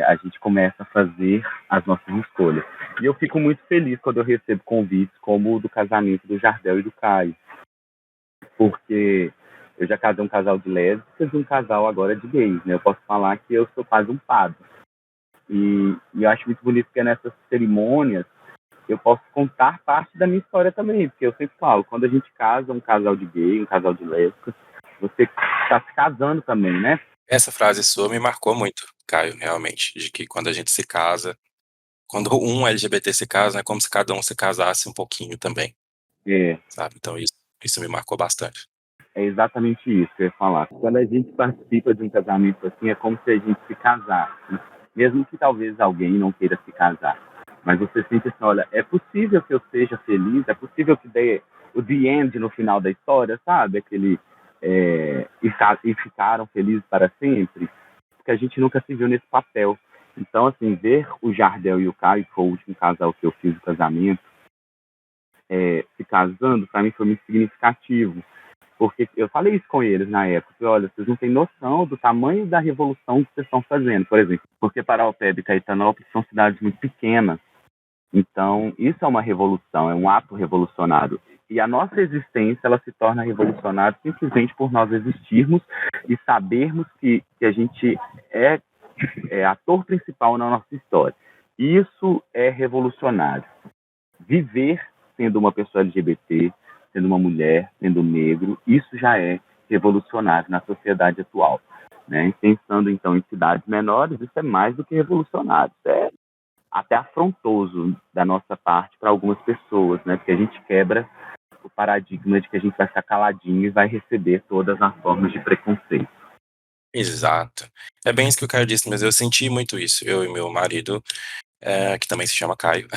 A gente começa a fazer as nossas escolhas. E eu fico muito feliz quando eu recebo convites como o do casamento do Jardel e do Caio. Porque eu já casei um casal de lésbicas e um casal agora de gays, né? Eu posso falar que eu sou quase um padre. E eu acho muito bonito que nessas cerimônias eu posso contar parte da minha história também, porque eu sempre falo, quando a gente casa um casal de gay, um casal de lésbicas, você está se casando também, né? Essa frase sua me marcou muito, Caio, realmente, de que quando a gente se casa, quando um LGBT se casa, é como se cada um se casasse um pouquinho também, sabe? Então isso me marcou bastante. É exatamente isso que eu ia falar. Quando a gente participa de um casamento assim, é como se a gente se casasse. Mesmo que talvez alguém não queira se casar. Mas você sente assim, olha, é possível que eu seja feliz, é possível que dê o the end no final da história, sabe? Aquele e ficaram felizes para sempre. Porque a gente nunca se viu nesse papel. Então, assim, ver o Jardel e o Caio, que foi o último casal que eu fiz o casamento, se casando, para mim foi muito significativo. Porque eu falei isso com eles na época. Olha, vocês não têm noção do tamanho da revolução que vocês estão fazendo, por exemplo. Porque Paraupeba e Caetanópolis são cidades muito pequenas. Então, isso é uma revolução, é um ato revolucionário. E a nossa existência, ela se torna revolucionária simplesmente por nós existirmos e sabermos que a gente é ator principal na nossa história. Isso é revolucionário. Viver sendo uma pessoa LGBT, sendo uma mulher, sendo negro, isso já é revolucionário na sociedade atual. Né? Pensando, então, em cidades menores, isso é mais do que revolucionário. Isso é até afrontoso da nossa parte para algumas pessoas, né? Porque a gente quebra o paradigma de que a gente vai ficar caladinho e vai receber todas as formas de preconceito. Exato. É bem isso que o Caio disse, mas eu senti muito isso. Eu e meu marido, que também se chama Caio,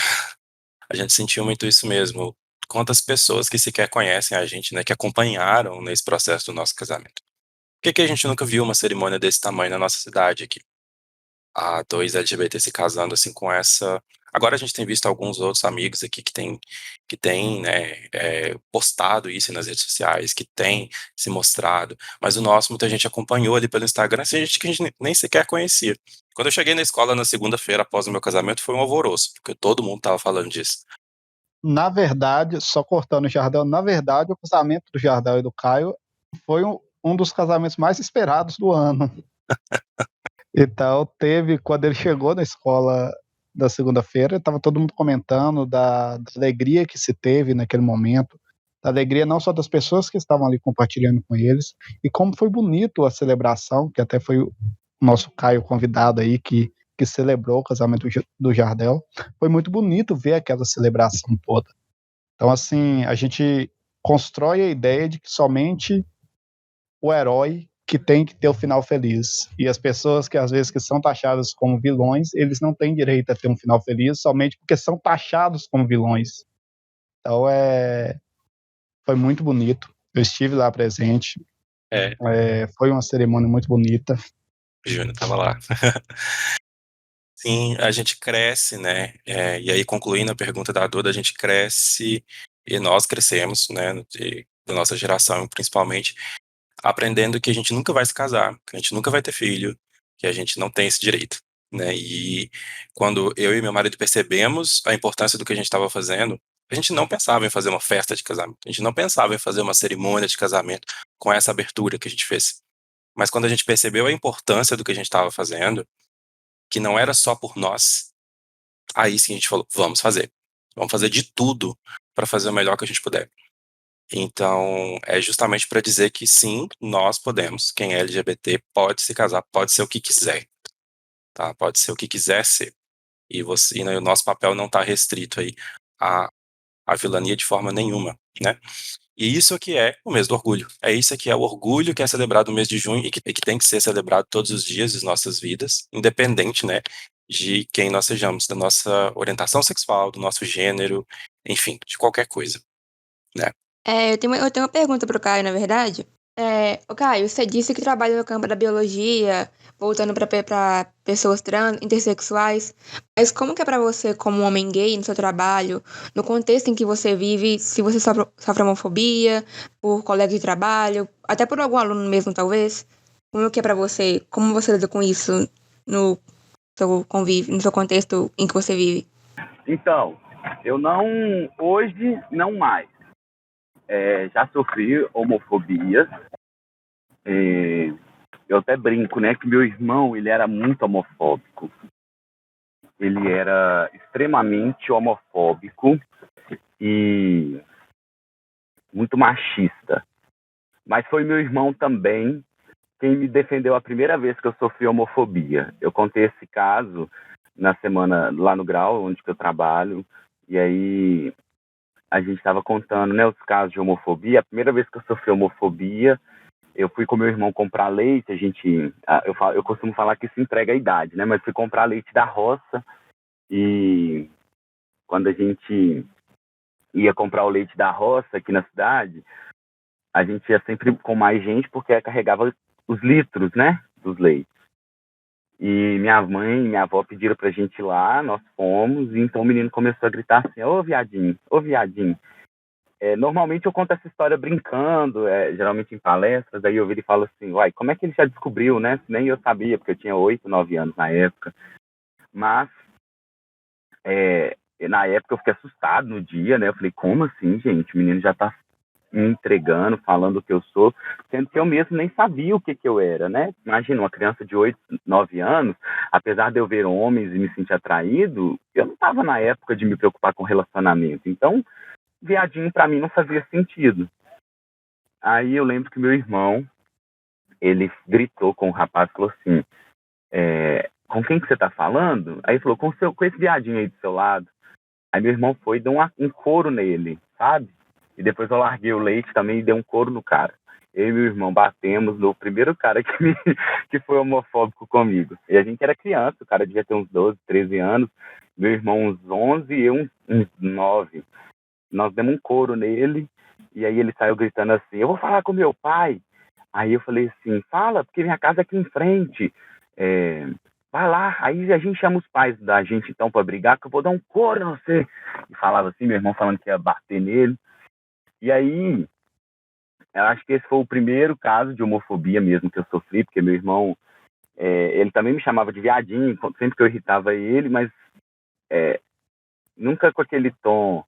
a gente sentiu muito isso mesmo. Quantas pessoas que sequer conhecem a gente, né, que acompanharam nesse processo do nosso casamento. Por que a gente nunca viu uma cerimônia desse tamanho na nossa cidade aqui? Dois LGBT se casando assim com essa. Agora a gente tem visto alguns outros amigos aqui que tem, né, postado isso nas redes sociais, que tem se mostrado, mas o nosso muita gente acompanhou ali pelo Instagram, assim, gente que a gente nem sequer conhecia. Quando eu cheguei na escola na segunda-feira após o meu casamento, foi um alvoroço, porque todo mundo tava falando disso. Na verdade, só cortando o Jardel, na verdade, o casamento do Jardel e do Caio foi um dos casamentos mais esperados do ano. Então, quando ele chegou na escola da segunda-feira, estava todo mundo comentando da alegria que se teve naquele momento, da alegria não só das pessoas que estavam ali compartilhando com eles, e como foi bonito a celebração, que até foi o nosso Caio convidado aí, que celebrou o casamento do Jardel. Foi muito bonito ver aquela celebração toda. Então, assim, a gente constrói a ideia de que somente o herói que tem que ter o final feliz. E as pessoas que às vezes que são taxadas como vilões, eles não têm direito a ter um final feliz somente porque são taxados como vilões. Então foi muito bonito. Eu estive lá presente. Foi uma cerimônia muito bonita. O Júnior tava lá. Sim, a gente cresce, né? E aí, concluindo a pergunta da Duda, a gente cresce e nós crescemos, né? Da nossa geração, principalmente, aprendendo que a gente nunca vai se casar, que a gente nunca vai ter filho, que a gente não tem esse direito, né? E quando eu e meu marido percebemos a importância do que a gente estava fazendo, a gente não pensava em fazer uma festa de casamento, a gente não pensava em fazer uma cerimônia de casamento com essa abertura que a gente fez. Mas quando a gente percebeu a importância do que a gente estava fazendo, que não era só por nós, aí sim a gente falou, vamos fazer de tudo para fazer o melhor que a gente puder. Então, é justamente para dizer que sim, nós podemos. Quem é LGBT pode se casar, pode ser o que quiser, tá? Pode ser o que quiser ser. E o nosso papel não está restrito aí à vilania de forma nenhuma, né? E isso aqui é o mês do orgulho. É isso aqui, é o orgulho que é celebrado no mês de junho e que tem que ser celebrado todos os dias das nossas vidas, independente, né, de quem nós sejamos, da nossa orientação sexual, do nosso gênero, enfim, de qualquer coisa, né? Eu tenho uma pergunta pro Caio, na verdade. Caio, você disse que trabalha no campo da biologia, voltando pra pessoas trans, intersexuais, mas como que é pra você, como um homem gay, no seu trabalho, no contexto em que você vive, se você sofre homofobia, por colega de trabalho, até por algum aluno mesmo, talvez? Como que é pra você? Como você lida com isso no seu convívio, no seu contexto em que você vive? Então, hoje não mais. Já sofri homofobias. Eu até brinco, né, que meu irmão, ele era muito homofóbico. Ele era extremamente homofóbico e muito machista. Mas foi meu irmão também quem me defendeu a primeira vez que eu sofri homofobia. Eu contei esse caso na semana lá no Grau, onde eu trabalho, e aí a gente estava contando, né, os casos de homofobia. A primeira vez que eu sofri homofobia, eu fui com meu irmão comprar leite. Eu costumo falar que isso entrega a idade, né? Mas fui comprar leite da roça, e quando a gente ia comprar o leite da roça aqui na cidade, a gente ia sempre com mais gente porque carregava os litros, né, dos leites. E minha mãe e minha avó pediram pra gente ir lá, nós fomos, e então o menino começou a gritar assim: ô viadinho, ô viadinho. Normalmente eu conto essa história brincando, geralmente em palestras, aí eu viro e falo assim: uai, como é que ele já descobriu, né? Nem eu sabia, porque eu tinha 8, 9 anos na época. Mas, na época eu fiquei assustado no dia, né? Eu falei: como assim, gente? O menino já tá me entregando, falando o que eu sou, sendo que eu mesmo nem sabia o que eu era, né? Imagina, uma criança de 8, 9 anos, apesar de eu ver homens e me sentir atraído, eu não estava na época de me preocupar com relacionamento. Então, viadinho para mim não fazia sentido. Aí eu lembro que meu irmão, ele gritou com o rapaz, falou assim: com quem que você tá falando? Aí ele falou: com esse viadinho aí do seu lado. Aí meu irmão foi e deu um couro nele, sabe? E depois eu larguei o leite também e dei um couro no cara. Eu e meu irmão batemos no primeiro cara que foi homofóbico comigo. E a gente era criança, o cara devia ter uns 12, 13 anos. Meu irmão uns 11 e eu uns 9. Nós demos um couro nele, e aí ele saiu gritando assim: eu vou falar com meu pai. Aí eu falei assim: fala, porque minha casa é aqui em frente. Vai lá, aí a gente chama os pais da gente então para brigar, que eu vou dar um couro em você. E falava assim, meu irmão falando que ia bater nele. E aí, eu acho que esse foi o primeiro caso de homofobia mesmo que eu sofri, porque meu irmão, ele também me chamava de viadinho, sempre que eu irritava ele, mas nunca com aquele tom.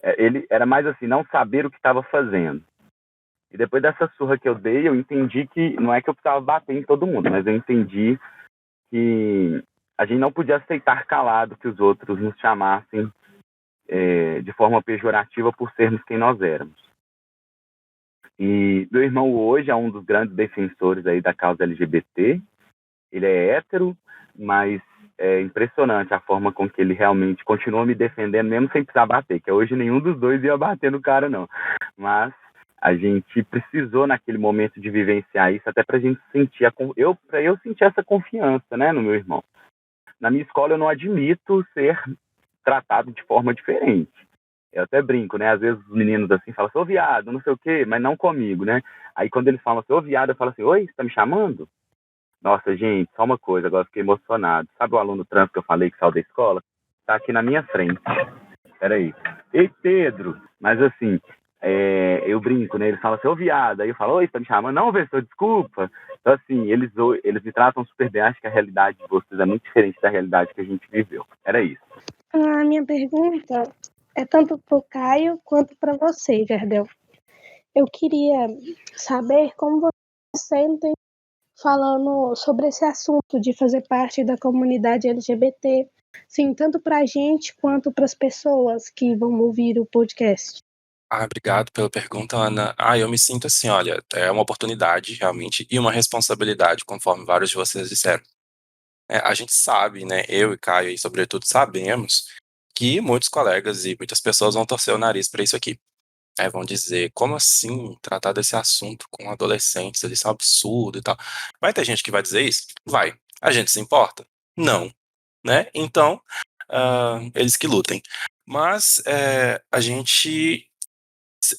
Ele era mais assim, não saber o que estava fazendo. E depois dessa surra que eu dei, eu entendi que não é que eu precisava bater em todo mundo, mas eu entendi que a gente não podia aceitar calado que os outros nos chamassem de forma pejorativa por sermos quem nós éramos. E meu irmão hoje é um dos grandes defensores aí da causa LGBT. Ele é hétero, mas é impressionante a forma com que ele realmente continua me defendendo, mesmo sem precisar bater, que hoje nenhum dos dois ia bater no cara, não. Mas a gente precisou naquele momento de vivenciar isso, até pra gente sentir pra eu sentir essa confiança, né, no meu irmão. Na minha escola eu não admito ser tratado de forma diferente. Eu até brinco, né? Às vezes os meninos assim falam assim: ô viado, não sei o quê, mas não comigo, né? Aí quando eles falam assim: ô viado, eu falo assim: oi, você tá me chamando? Nossa, gente, só uma coisa, agora fiquei emocionado. Sabe o aluno trans que eu falei que saiu da escola? Tá aqui na minha frente. Peraí. Ei, Pedro! Mas assim, eu brinco, né? Eles falam assim: ô viado. Aí eu falo: oi, você tá me chamando? Não, professor, desculpa. Então assim, eles me tratam super bem. Acho que a realidade de vocês é muito diferente da realidade que a gente viveu. Era isso. A minha pergunta é tanto para o Caio quanto para você, Jardel. Eu queria saber como você se sente falando sobre esse assunto de fazer parte da comunidade LGBT, sim, tanto para a gente quanto para as pessoas que vão ouvir o podcast. Obrigado pela pergunta, Ana. Eu me sinto assim, olha, é uma oportunidade realmente e uma responsabilidade, conforme vários de vocês disseram. A gente sabe, né, eu e Caio, e sobretudo, sabemos que muitos colegas e muitas pessoas vão torcer o nariz para isso aqui. Vão dizer: como assim tratar desse assunto com adolescentes? Isso é um absurdo e tal. Vai ter gente que vai dizer isso? Vai. A gente se importa? Não. Né? Então, eles que lutem. Mas a gente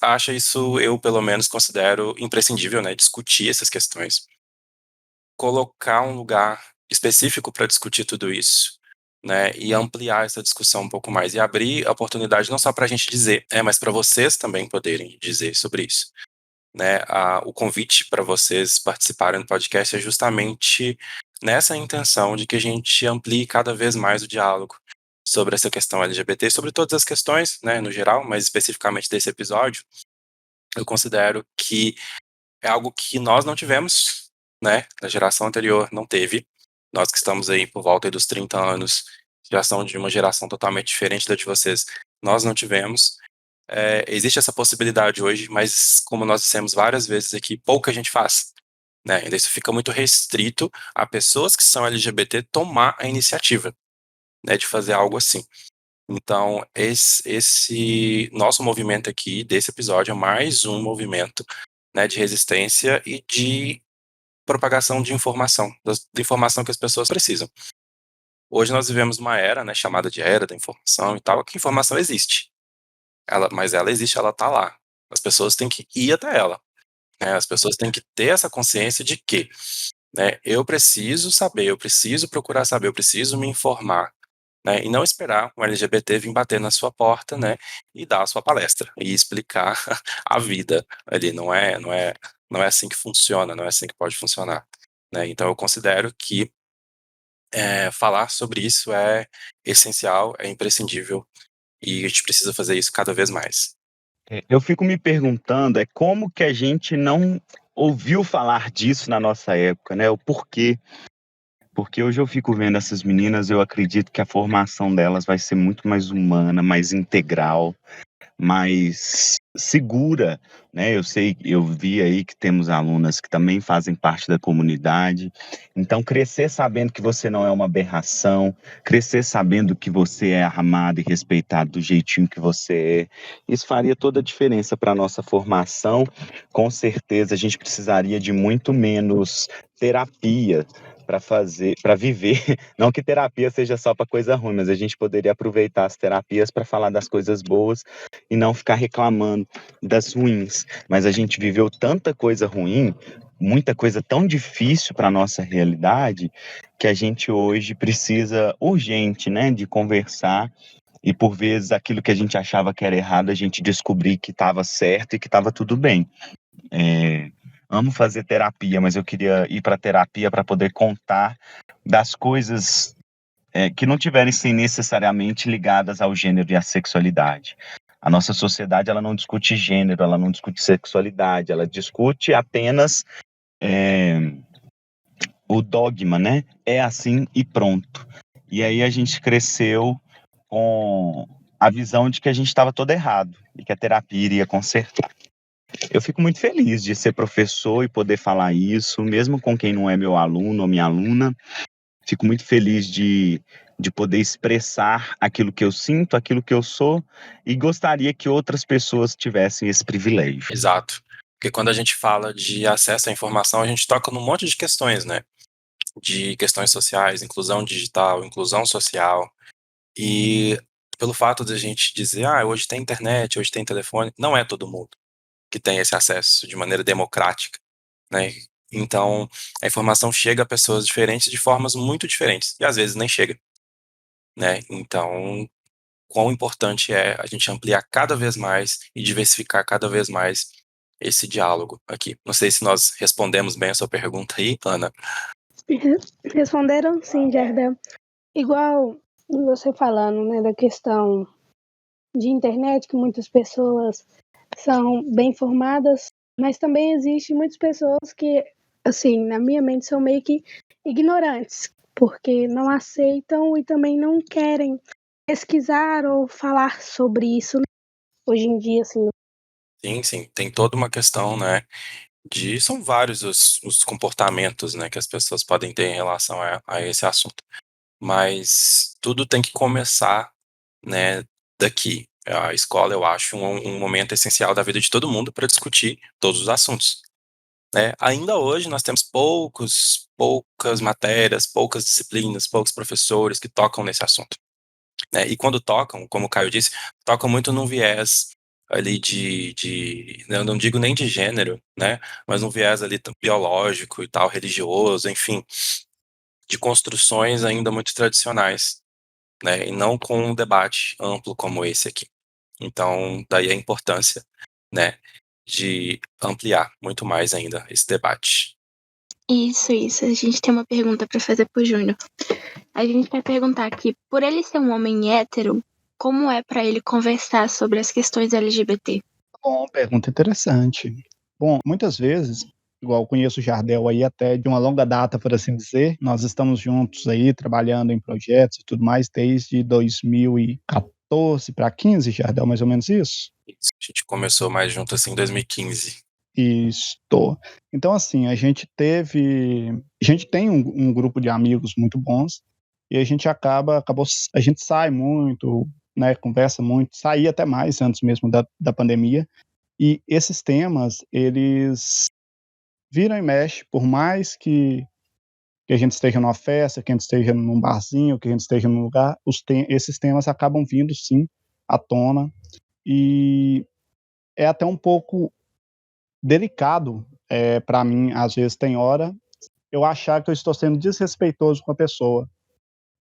acha isso, eu pelo menos considero imprescindível, né? Discutir essas questões. Colocar um lugar específico para discutir tudo isso, né, e ampliar essa discussão um pouco mais e abrir a oportunidade não só para a gente dizer, mas para vocês também poderem dizer sobre isso, né? O convite para vocês participarem do podcast é justamente nessa intenção de que a gente amplie cada vez mais o diálogo sobre essa questão LGBT, sobre todas as questões, né, no geral, mas especificamente desse episódio. Eu considero que é algo que nós não tivemos, né? A geração anterior não teve. Nós que estamos aí por volta aí dos 30 anos, já são de uma geração totalmente diferente da de vocês, nós não tivemos. Existe essa possibilidade hoje, mas como nós dissemos várias vezes aqui, pouca gente faz. Né? Ainda isso fica muito restrito a pessoas que são LGBT tomar a iniciativa, né, de fazer algo assim. Então, esse nosso movimento aqui, desse episódio, é mais um movimento, né, de resistência e de propagação de informação, da informação que as pessoas precisam. Hoje nós vivemos uma era, né, chamada de era da informação e tal, que a informação existe. Mas ela existe, ela está lá. As pessoas têm que ir até ela, né? As pessoas têm que ter essa consciência de que, né, eu preciso saber, eu preciso procurar saber, eu preciso me informar, né, e não esperar um LGBT vir bater na sua porta, né, e dar a sua palestra e explicar a vida ali. Não é assim que funciona, não é assim que pode funcionar, né? Então eu considero que falar sobre isso é essencial, é imprescindível e a gente precisa fazer isso cada vez mais. Eu fico me perguntando como que a gente não ouviu falar disso na nossa época, né? O porquê. Porque hoje eu fico vendo essas meninas, eu acredito que a formação delas vai ser muito mais humana, mais integral, mais segura, né? Eu vi aí que temos alunas que também fazem parte da comunidade. Então, crescer sabendo que você não é uma aberração, crescer sabendo que você é amado e respeitado do jeitinho que você é, isso faria toda a diferença para a nossa formação. Com certeza, a gente precisaria de muito menos terapia para viver. Não que terapia seja só para coisa ruim, mas a gente poderia aproveitar as terapias para falar das coisas boas e não ficar reclamando das ruins. Mas a gente viveu tanta coisa ruim, muita coisa tão difícil para a nossa realidade, que a gente hoje precisa urgente, né, de conversar e por vezes aquilo que a gente achava que era errado, a gente descobrir que estava certo e que estava tudo bem. Amo fazer terapia, mas eu queria ir para terapia para poder contar das coisas que não tivessem necessariamente ligadas ao gênero e à sexualidade. A nossa sociedade ela não discute gênero, ela não discute sexualidade, ela discute apenas o dogma, né? É assim e pronto. E aí a gente cresceu com a visão de que a gente estava todo errado e que a terapia iria consertar. Eu fico muito feliz de ser professor e poder falar isso, mesmo com quem não é meu aluno ou minha aluna. Fico muito feliz de poder expressar aquilo que eu sinto, aquilo que eu sou, e gostaria que outras pessoas tivessem esse privilégio. Exato. Porque quando a gente fala de acesso à informação, a gente toca num monte de questões, né? De questões sociais, inclusão digital, inclusão social. E pelo fato de a gente dizer, hoje tem internet, hoje tem telefone, não é todo mundo que tem esse acesso de maneira democrática, né? Então, a informação chega a pessoas diferentes de formas muito diferentes, e às vezes nem chega, né? Então, quão importante é a gente ampliar cada vez mais e diversificar cada vez mais esse diálogo aqui. Não sei se nós respondemos bem a sua pergunta aí, Ana. Responderam sim, Jardel. Igual você falando, né, da questão de internet, que muitas pessoas são bem formadas, mas também existem muitas pessoas que, assim, na minha mente, são meio que ignorantes, porque não aceitam e também não querem pesquisar ou falar sobre isso, né? Hoje em dia, assim. Sim, tem toda uma questão, né, são vários os comportamentos, né, que as pessoas podem ter em relação a esse assunto. Mas tudo tem que começar, né, daqui. A escola, eu acho, um momento essencial da vida de todo mundo para discutir todos os assuntos, né? Ainda hoje nós temos poucas matérias, poucas disciplinas, poucos professores que tocam nesse assunto, né? E quando tocam, como o Caio disse, tocam muito num viés ali eu não digo nem de gênero, né? Mas um viés ali biológico e tal, religioso, enfim, de construções ainda muito tradicionais, né? E não com um debate amplo como esse aqui. Então, daí a importância, né, de ampliar muito mais ainda esse debate. Isso. A gente tem uma pergunta para fazer pro Júnior. A gente vai perguntar aqui, por ele ser um homem hétero, como é para ele conversar sobre as questões LGBT? Bom, pergunta interessante. Bom, muitas vezes, igual eu conheço o Jardel aí até de uma longa data, por assim dizer, nós estamos juntos aí, trabalhando em projetos e tudo mais, desde 2014 para 15, Jardel, mais ou menos isso? Isso. A gente começou mais junto assim em 2015. Estou. Então, assim, a gente tem um grupo de amigos muito bons e a gente a gente sai muito, né, conversa muito, saía até mais antes mesmo da pandemia, e esses temas, eles viram e mexem, por mais que a gente esteja numa festa, que a gente esteja num barzinho, que a gente esteja num lugar, esses temas acabam vindo, sim, à tona, e é até um pouco delicado, para mim, às vezes tem hora, eu achar que eu estou sendo desrespeitoso com a pessoa.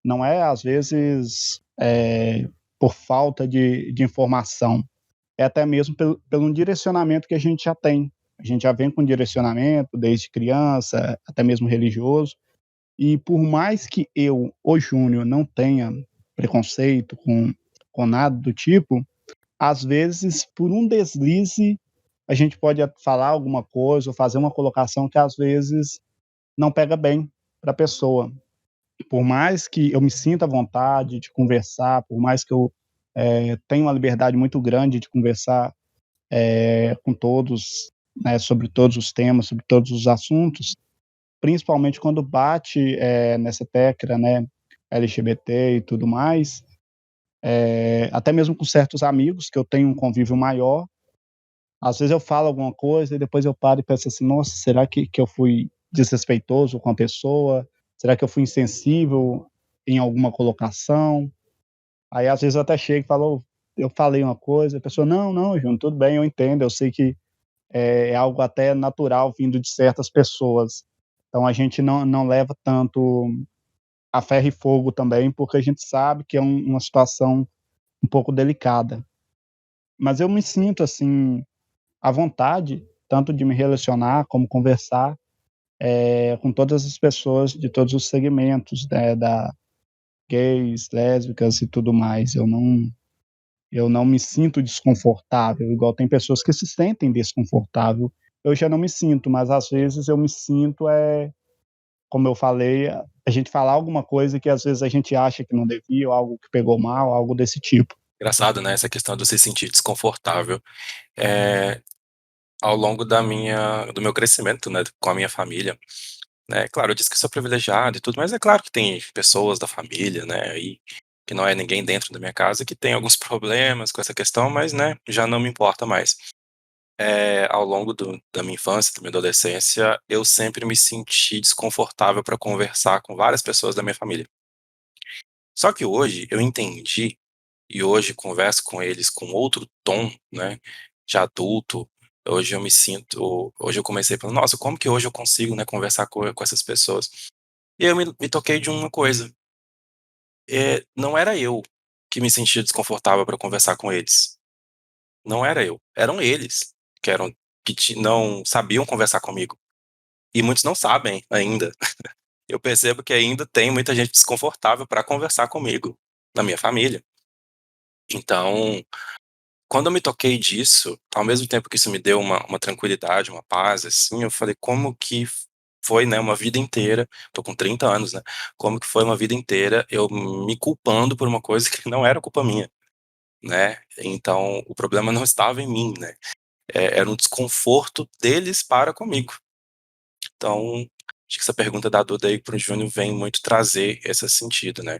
Não é, às vezes, por falta de informação, é até mesmo pelo um direcionamento que a gente já tem. A gente já vem com direcionamento desde criança, até mesmo religioso, e por mais que eu, o Júnior, não tenha preconceito com nada do tipo, às vezes, por um deslize, a gente pode falar alguma coisa ou fazer uma colocação que às vezes não pega bem para a pessoa. Por mais que eu me sinta à vontade de conversar, por mais que eu tenha uma liberdade muito grande de conversar com todos, né, sobre todos os temas, sobre todos os assuntos, principalmente quando bate nessa tecla, né, LGBT e tudo mais, até mesmo com certos amigos que eu tenho um convívio maior, às vezes eu falo alguma coisa e depois eu paro e penso assim, nossa, será que eu fui desrespeitoso com a pessoa? Será que eu fui insensível em alguma colocação? Aí às vezes eu até chego e falo, eu falei uma coisa, a pessoa, não, não, Júnior, tudo bem, eu entendo, eu sei que é algo até natural vindo de certas pessoas. Então a gente não leva tanto a ferro e fogo também, porque a gente sabe que é uma situação um pouco delicada. Mas eu me sinto, assim, à vontade, tanto de me relacionar como conversar com todas as pessoas de todos os segmentos, né, da gays, lésbicas e tudo mais. Eu não me sinto desconfortável, igual tem pessoas que se sentem desconfortável. Eu já não me sinto, mas às vezes eu me sinto, como eu falei, a gente falar alguma coisa que às vezes a gente acha que não devia, ou algo que pegou mal, algo desse tipo. Engraçado, né, essa questão de se sentir desconfortável. Ao longo do meu crescimento, né, com a minha família, né, claro, eu disse que sou privilegiado e tudo, mas é claro que tem pessoas da família, né, e que não é ninguém dentro da minha casa que tem alguns problemas com essa questão, mas, né, já não me importa mais. Ao longo da minha infância, da minha adolescência, eu sempre me senti desconfortável para conversar com várias pessoas da minha família. Só que hoje eu entendi, e hoje converso com eles com outro tom, né, de adulto. Hoje eu comecei falando, nossa, como que hoje eu consigo, né, conversar com essas pessoas? E eu me toquei de uma coisa, não era eu que me sentia desconfortável para conversar com eles. Não era eu, eram eles que eram não sabiam conversar comigo. E muitos não sabem ainda. Eu percebo que ainda tem muita gente desconfortável para conversar comigo, na minha família. Então, quando eu me toquei disso, ao mesmo tempo que isso me deu uma tranquilidade, uma paz, assim, eu falei: "Como que foi, né, uma vida inteira", tô com 30 anos, né, como que foi uma vida inteira eu me culpando por uma coisa que não era culpa minha, né. Então, o problema não estava em mim, né, era um desconforto deles para comigo. Então, acho que essa pergunta da Duda aí para o Júnior vem muito trazer esse sentido, né.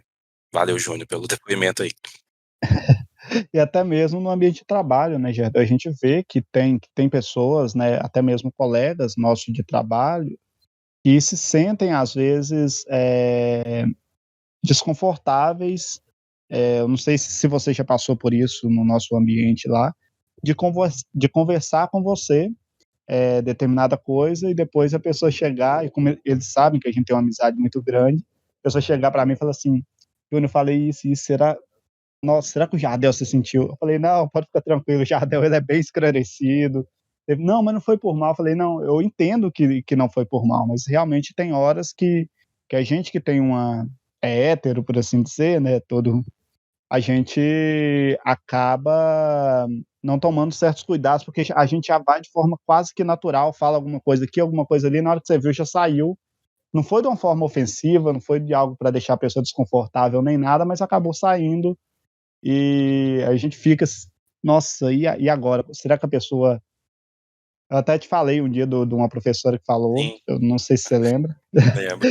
Valeu, Júnior, pelo depoimento aí. E até mesmo no ambiente de trabalho, né, Gerda? A gente vê que tem pessoas, né, até mesmo colegas nossos de trabalho, que se sentem, às vezes, desconfortáveis. Eu não sei se você já passou por isso no nosso ambiente lá, de conversar com você determinada coisa e depois a pessoa chegar, e como eles sabem que a gente tem uma amizade muito grande, a pessoa chegar para mim e falar assim: Júnior, eu falei isso, isso, será? Nossa, será que o Jardel se sentiu? Eu falei, não, pode ficar tranquilo, o Jardel ele é bem esclarecido. Ele, não, mas não foi por mal. Eu falei, não, eu entendo que não foi por mal, mas realmente tem horas que a gente que tem hétero, por assim dizer, né, a gente acaba não tomando certos cuidados, porque a gente já vai de forma quase que natural, fala alguma coisa aqui, alguma coisa ali, na hora que você viu já saiu. Não foi de uma forma ofensiva, não foi de algo para deixar a pessoa desconfortável nem nada, mas acabou saindo e a gente fica, nossa, e agora? Será que a pessoa. Eu até te falei um dia de uma professora que falou, Sim, eu não sei se você lembra. lembro.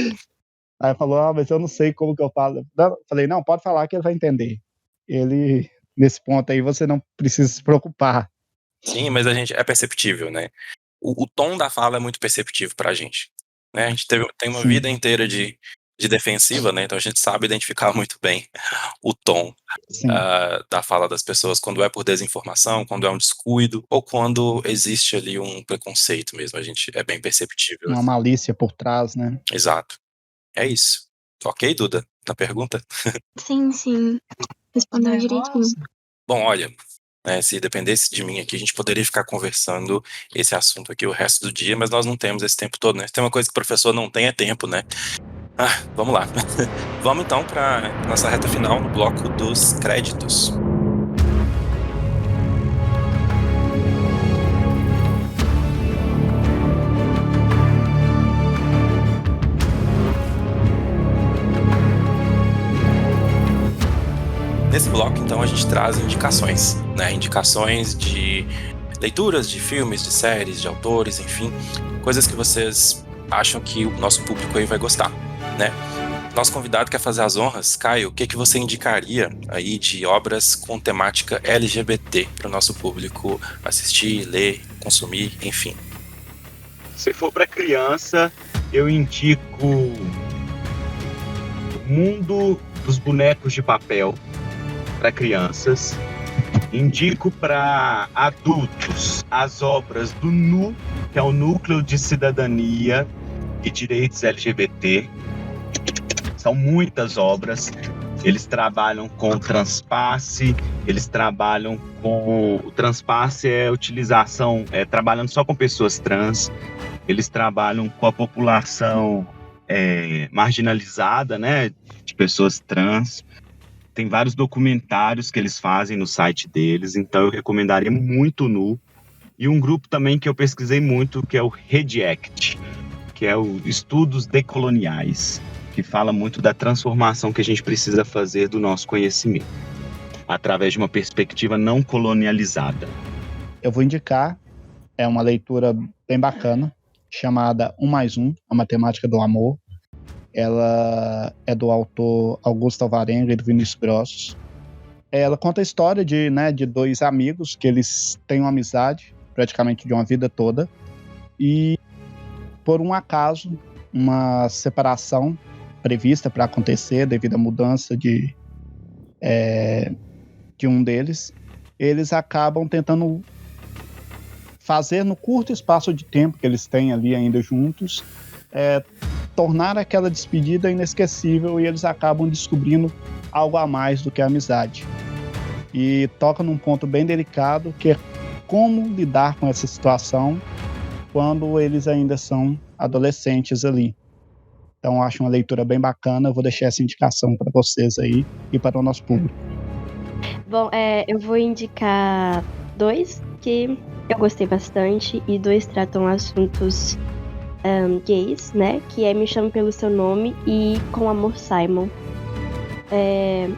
Aí falou, mas eu não sei como que eu falo. Falei, não, pode falar que ele vai entender. ele, nesse ponto aí, você não precisa se preocupar. Sim, mas a gente é perceptível, né? O tom da fala é muito perceptível pra gente, né? A gente tem uma Sim. vida inteira de defensiva, né? Então a gente sabe identificar muito bem o tom Sim. da fala das pessoas, quando é por desinformação, quando é um descuido, ou quando existe ali um preconceito mesmo. A gente é bem perceptível. Uma malícia por trás, né? Exato. É isso. Ok, Duda? Na pergunta? Sim. Respondeu direitinho. Bom, olha, né, se dependesse de mim aqui, a gente poderia ficar conversando esse assunto aqui o resto do dia, mas nós não temos esse tempo todo, né? Se tem uma coisa que o professor não tem, é tempo, né? Vamos lá. Vamos então para nossa reta final no bloco dos créditos. Nesse bloco, então, a gente traz indicações, né? Indicações de leituras, de filmes, de séries, de autores, enfim, coisas que vocês acham que o nosso público aí vai gostar, né? Nosso convidado quer fazer as honras. Caio, o que você indicaria aí de obras com temática LGBT para o nosso público assistir, ler, consumir, enfim? Se for para criança, eu indico Mundo dos Bonecos de Papel para crianças. Indico para adultos as obras do NU, que é o Núcleo de Cidadania e Direitos LGBT. São muitas obras. Eles trabalham com transpasse, eles trabalham com... O transpasse é utilização, trabalhando só com pessoas trans. Eles trabalham com a população marginalizada, né, de pessoas trans. Tem vários documentários que eles fazem no site deles, então eu recomendaria muito o NU. E um grupo também que eu pesquisei muito, que é o REDIACT, que é o Estudos Decoloniais, que fala muito da transformação que a gente precisa fazer do nosso conhecimento, através de uma perspectiva não colonializada. Eu vou indicar, é uma leitura bem bacana, chamada 1+1, a Matemática do Amor. Ela é do autor Augusto Alvarenga e do Vinícius Grossos. Ela conta a história de dois amigos que eles têm uma amizade praticamente de uma vida toda e, por um acaso, uma separação prevista para acontecer devido à mudança de um deles, eles acabam tentando fazer no curto espaço de tempo que eles têm ali ainda juntos, tornar aquela despedida inesquecível, e eles acabam descobrindo algo a mais do que a amizade. E toca num ponto bem delicado, que é como lidar com essa situação quando eles ainda são adolescentes ali. Então acho uma leitura bem bacana, eu vou deixar essa indicação para vocês aí e para o nosso público. Bom, eu vou indicar 2 que eu gostei bastante, e 2 tratam assuntos gays, né? Que é Me Chame Pelo Seu Nome e Com Amor, Simon.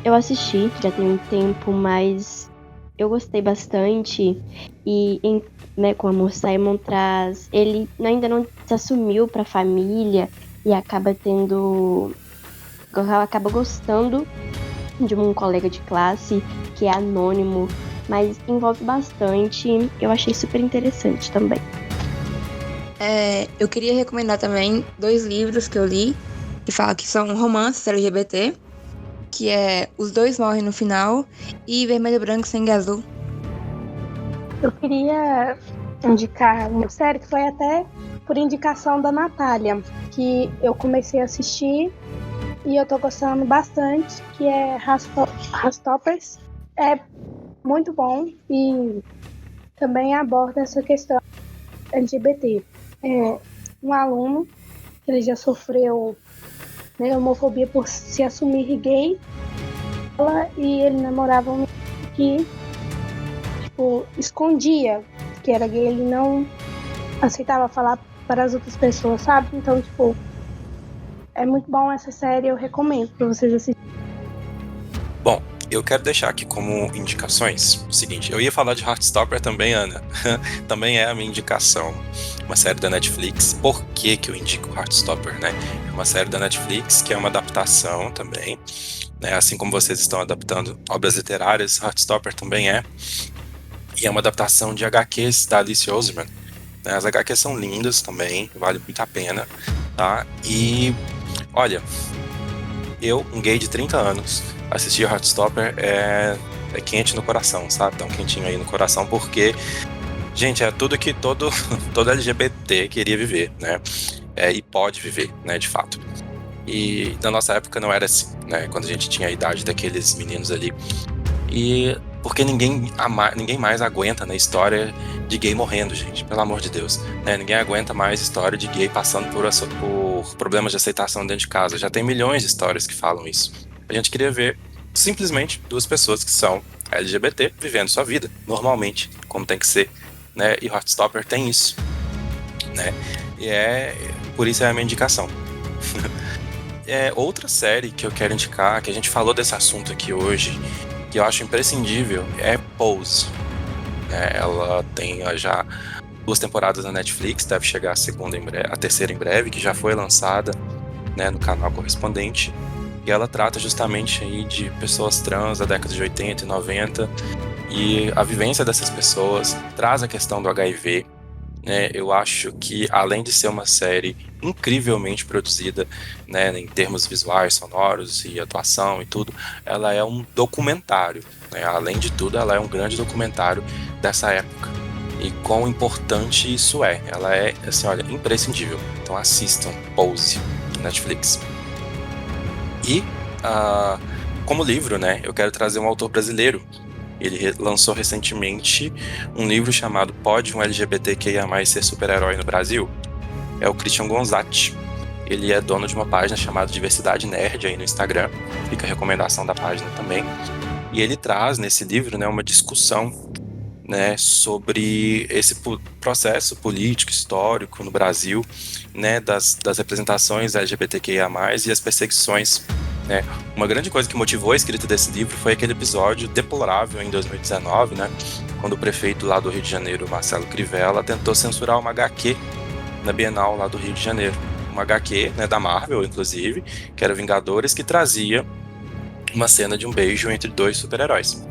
Eu assisti, já tem um tempo, mas eu gostei bastante. E Com Amor, Simon traz... Ele ainda não se assumiu pra família e acaba gostando de um colega de classe que é anônimo, mas envolve bastante. Eu achei super interessante também. Eu queria recomendar também 2 livros que eu li, que falam que são romances LGBT, que é Os Dois Morrem no Final e Vermelho, Branco, Sangue Azul. Eu queria indicar uma série que foi até por indicação da Natália, que eu comecei a assistir e eu tô gostando bastante, que é Rastopers. É muito bom e também aborda essa questão LGBT. Um aluno, ele já sofreu homofobia por se assumir gay, e ele namorava um que escondia que era gay, ele não aceitava falar para as outras pessoas, sabe? Então, é muito bom essa série, eu recomendo para vocês assistirem. Bom, Eu quero deixar aqui como indicações o seguinte, eu ia falar de Heartstopper também, Ana. Também é a minha indicação, uma série da Netflix. Por que que eu indico Heartstopper, né? É uma série da Netflix que é uma adaptação também, né? Assim como vocês estão adaptando obras literárias, Heartstopper também é. E é uma adaptação de HQs da Alice Oseman. Né? As HQs são lindas também, vale muito a pena, tá? E, olha, eu, um gay de 30 anos, assistir Heartstopper é quente no coração, sabe? Dá um quentinho aí no coração, porque, gente, é tudo que todo LGBT queria viver, né? E pode viver, né, de fato. E na nossa época não era assim, né? Quando a gente tinha a idade daqueles meninos ali. E porque ninguém mais aguenta na história de gay morrendo, gente, pelo amor de Deus, né? Ninguém aguenta mais história de gay passando por problemas de aceitação dentro de casa. Já tem milhões de histórias que falam isso. A gente queria ver simplesmente duas pessoas que são LGBT vivendo sua vida normalmente, como tem que ser, né? E Heartstopper tem isso, né? E por isso é a minha indicação. Outra série que eu quero indicar, que a gente falou desse assunto aqui hoje, que eu acho imprescindível, é Pose. Ela tem já 2 temporadas na Netflix, deve chegar a terceira em breve, que já foi lançada, né, no canal correspondente. E ela trata justamente aí de pessoas trans da década de 80 e 90, e a vivência dessas pessoas, traz a questão do HIV. Eu acho que, além de ser uma série incrivelmente produzida, né, em termos visuais, sonoros e atuação e tudo, ela é um documentário, né? Além de tudo, ela é um grande documentário dessa época. E quão importante isso é. Ela é, assim, olha, imprescindível. Então assistam Pose, Netflix. E, como livro, né, eu quero trazer um autor brasileiro. Ele lançou recentemente um livro chamado Pode um LGBTQIA+ ser super-herói no Brasil? É o Christian Gonzatti. Ele é dono de uma página chamada Diversidade Nerd aí no Instagram. Fica a recomendação da página também. E ele traz nesse livro, né, uma discussão, né, sobre esse processo político, histórico no Brasil, né, das representações LGBTQIA+, e as perseguições, né. Uma grande coisa que motivou a escrita desse livro foi aquele episódio deplorável em 2019, né, quando o prefeito lá do Rio de Janeiro, Marcelo Crivella, tentou censurar uma HQ na Bienal lá do Rio de Janeiro. Uma HQ, né, da Marvel, inclusive, que era Vingadores, que trazia uma cena de um beijo entre 2 super-heróis,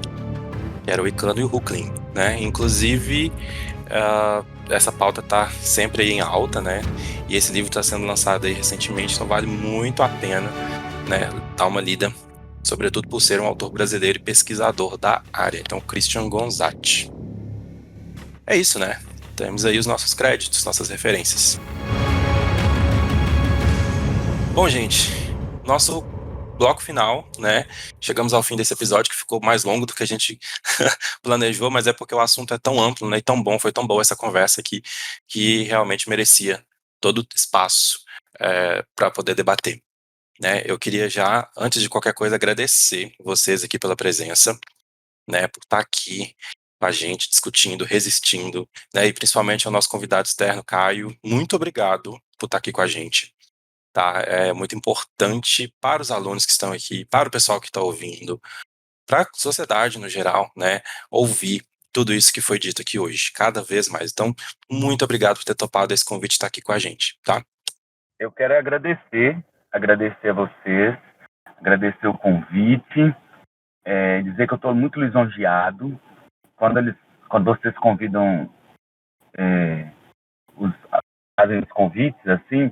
que era o Icano e o Hulkling, né? Inclusive, essa pauta tá sempre aí em alta, né? E esse livro está sendo lançado aí recentemente, então vale muito a pena, né, dar uma lida, sobretudo por ser um autor brasileiro e pesquisador da área. Então, Christian Gonzatti. É isso, né? Temos aí os nossos créditos, nossas referências. Bom, gente, nosso bloco final, né? Chegamos ao fim desse episódio, que ficou mais longo do que a gente planejou, mas é porque o assunto é tão amplo, né? E tão bom, foi tão boa essa conversa aqui, que realmente merecia todo o espaço para poder debater, né? Eu queria já, antes de qualquer coisa, agradecer vocês aqui pela presença, né? Por estar aqui com a gente, discutindo, resistindo, né? E principalmente ao nosso convidado externo, Caio. Muito obrigado por estar aqui com a gente. Tá? É muito importante para os alunos que estão aqui, para o pessoal que está ouvindo, para a sociedade no geral, né, ouvir tudo isso que foi dito aqui hoje, cada vez mais. Então, muito obrigado por ter topado esse convite de estar aqui com a gente, tá? Eu quero agradecer a vocês, agradecer o convite, dizer que eu estou muito lisonjeado quando vocês convidam, fazem os convites, assim.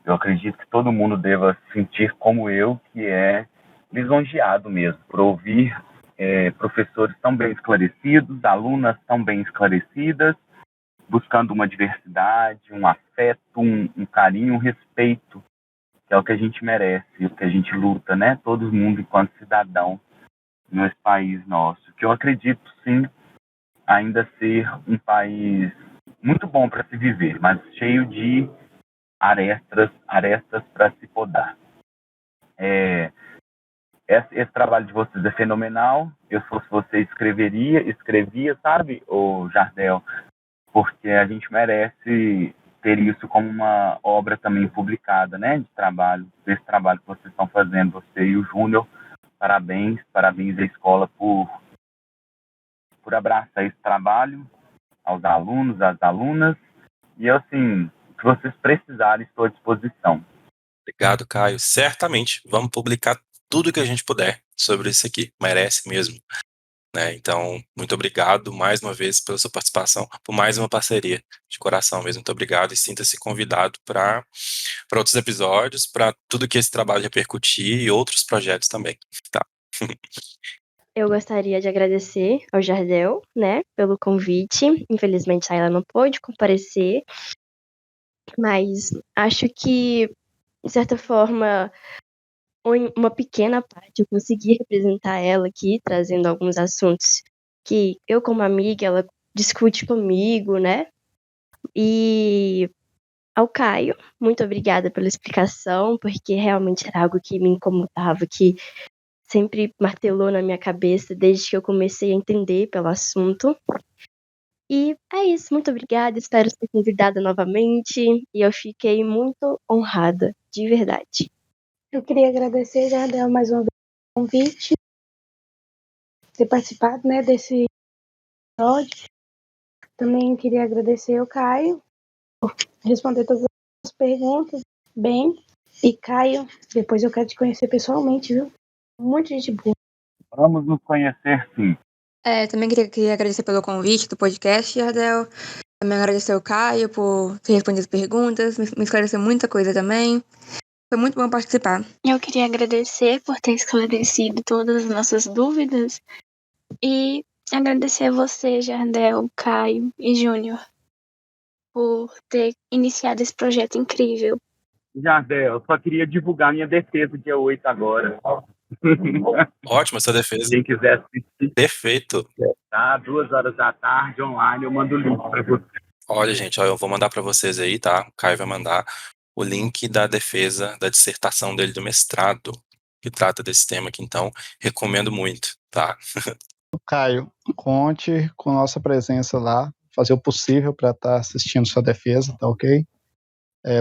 Eu acredito que todo mundo deva sentir como eu, que é lisonjeado mesmo, por ouvir professores tão bem esclarecidos, alunas tão bem esclarecidas, buscando uma diversidade, um afeto, um carinho, um respeito, que é o que a gente merece, o que a gente luta, né? Todo mundo enquanto cidadão nesse país nosso, que eu acredito, sim, ainda ser um país muito bom para se viver, mas cheio de arestas para se podar. Esse trabalho de vocês é fenomenal. Eu, se fosse você, escrevia, sabe, o Jardel, porque a gente merece ter isso como uma obra também publicada, né, de trabalho, desse trabalho que vocês estão fazendo, você e o Júnior, Parabéns à escola por abraçar esse trabalho, aos alunos, às alunas. E, assim, o que vocês precisarem, estou à disposição. Obrigado, Caio. Certamente vamos publicar tudo que a gente puder sobre isso aqui. Merece mesmo. Né? Então, muito obrigado mais uma vez pela sua participação, por mais uma parceria de coração mesmo. Muito obrigado e sinta-se convidado para outros episódios, para tudo que esse trabalho repercutir e outros projetos também. Tá? Eu gostaria de agradecer ao Jardel, né, pelo convite. Infelizmente, a ela não pôde comparecer, mas acho que, de certa forma, em uma pequena parte eu consegui representar ela aqui, trazendo alguns assuntos que eu, como amiga, ela discute comigo, né? E ao Caio, muito obrigada pela explicação, porque realmente era algo que me incomodava, que sempre martelou na minha cabeça desde que eu comecei a entender pelo assunto. E é isso, muito obrigada, espero ser convidada novamente, e eu fiquei muito honrada, de verdade. Eu queria agradecer, Jardel, mais uma vez o convite, ter participado, né, desse episódio. Também queria agradecer ao Caio por responder todas as perguntas bem. E Caio, depois eu quero te conhecer pessoalmente, viu? Muito gente boa. Vamos nos conhecer, sim. Também queria agradecer pelo convite do podcast, Jardel. Também agradecer ao Caio por ter respondido as perguntas, me esclareceu muita coisa também. Foi muito bom participar. Eu queria agradecer por ter esclarecido todas as nossas dúvidas e agradecer a você, Jardel, Caio e Júnior, por ter iniciado esse projeto incrível. Jardel, eu só queria divulgar minha defesa dia 8 agora. Ótima essa defesa. Quem quiser assistir. Perfeito. Tá, 2h da tarde, online, eu mando o link para você. Olha, gente, ó, eu vou mandar para vocês aí, tá? O Caio vai mandar o link da defesa, da dissertação dele do mestrado, que trata desse tema aqui, então recomendo muito, tá? Caio, conte com nossa presença lá, fazer o possível para estar assistindo sua defesa, tá ok?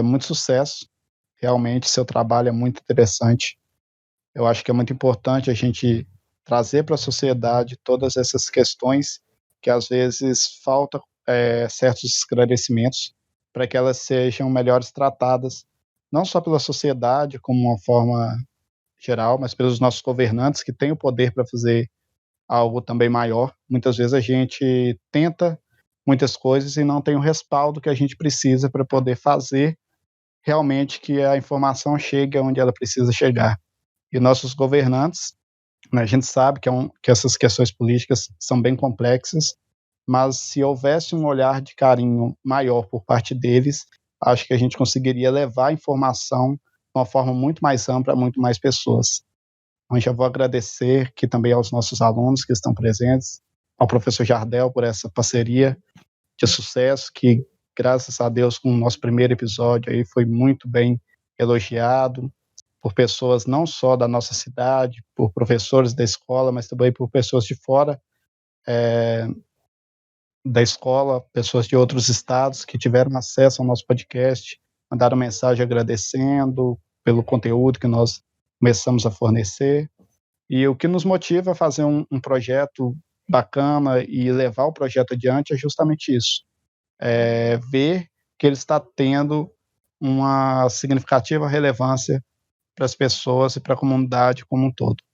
Muito sucesso, realmente seu trabalho é muito interessante. Eu acho que é muito importante a gente trazer para a sociedade todas essas questões que às vezes faltam certos esclarecimentos para que elas sejam melhores tratadas, não só pela sociedade como uma forma geral, mas pelos nossos governantes que têm o poder para fazer algo também maior. Muitas vezes a gente tenta muitas coisas e não tem o respaldo que a gente precisa para poder fazer realmente que a informação chegue onde ela precisa chegar. E nossos governantes, né, a gente sabe que essas questões políticas são bem complexas, mas se houvesse um olhar de carinho maior por parte deles, acho que a gente conseguiria levar a informação de uma forma muito mais ampla a muito mais pessoas. Então, já vou agradecer aqui também aos nossos alunos que estão presentes, ao professor Jardel por essa parceria de sucesso, que graças a Deus com o nosso primeiro episódio aí foi muito bem elogiado por pessoas não só da nossa cidade, por professores da escola, mas também por pessoas de fora da escola, pessoas de outros estados que tiveram acesso ao nosso podcast, mandaram mensagem agradecendo pelo conteúdo que nós começamos a fornecer. E o que nos motiva a fazer um projeto bacana e levar o projeto adiante é justamente isso. Ver que ele está tendo uma significativa relevância para as pessoas e para a comunidade como um todo.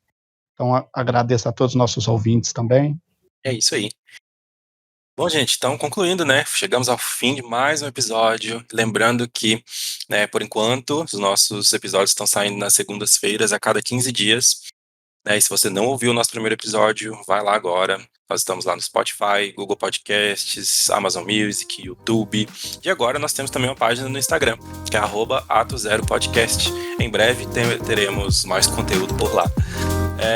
Então, agradeço a todos os nossos ouvintes também. É isso aí. Bom, gente, então concluindo, né, chegamos ao fim de mais um episódio, lembrando que, né, por enquanto, os nossos episódios estão saindo nas segundas-feiras a cada 15 dias, né, e se você não ouviu o nosso primeiro episódio, vai lá agora, nós estamos lá no Spotify, Google Podcasts, Amazon Music, YouTube, e agora nós temos também uma página no Instagram, que é @ato0podcast. Em breve teremos mais conteúdo por lá.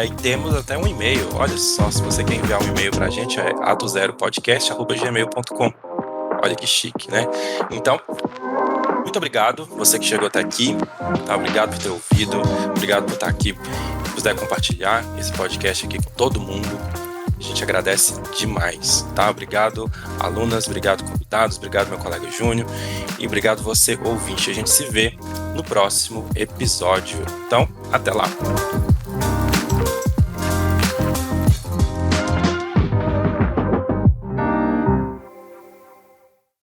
E temos até um e-mail, olha só, se você quer enviar um e-mail pra gente, é ato0podcast@gmail.com. Olha que chique, né? Então, muito obrigado, você que chegou até aqui, tá? Obrigado por ter ouvido, obrigado por estar aqui, se puder compartilhar esse podcast aqui com todo mundo, a gente agradece demais, tá? Obrigado, alunas, obrigado, convidados, obrigado, meu colega Júnior, e obrigado você, ouvinte. A gente se vê no próximo episódio. Então, até lá!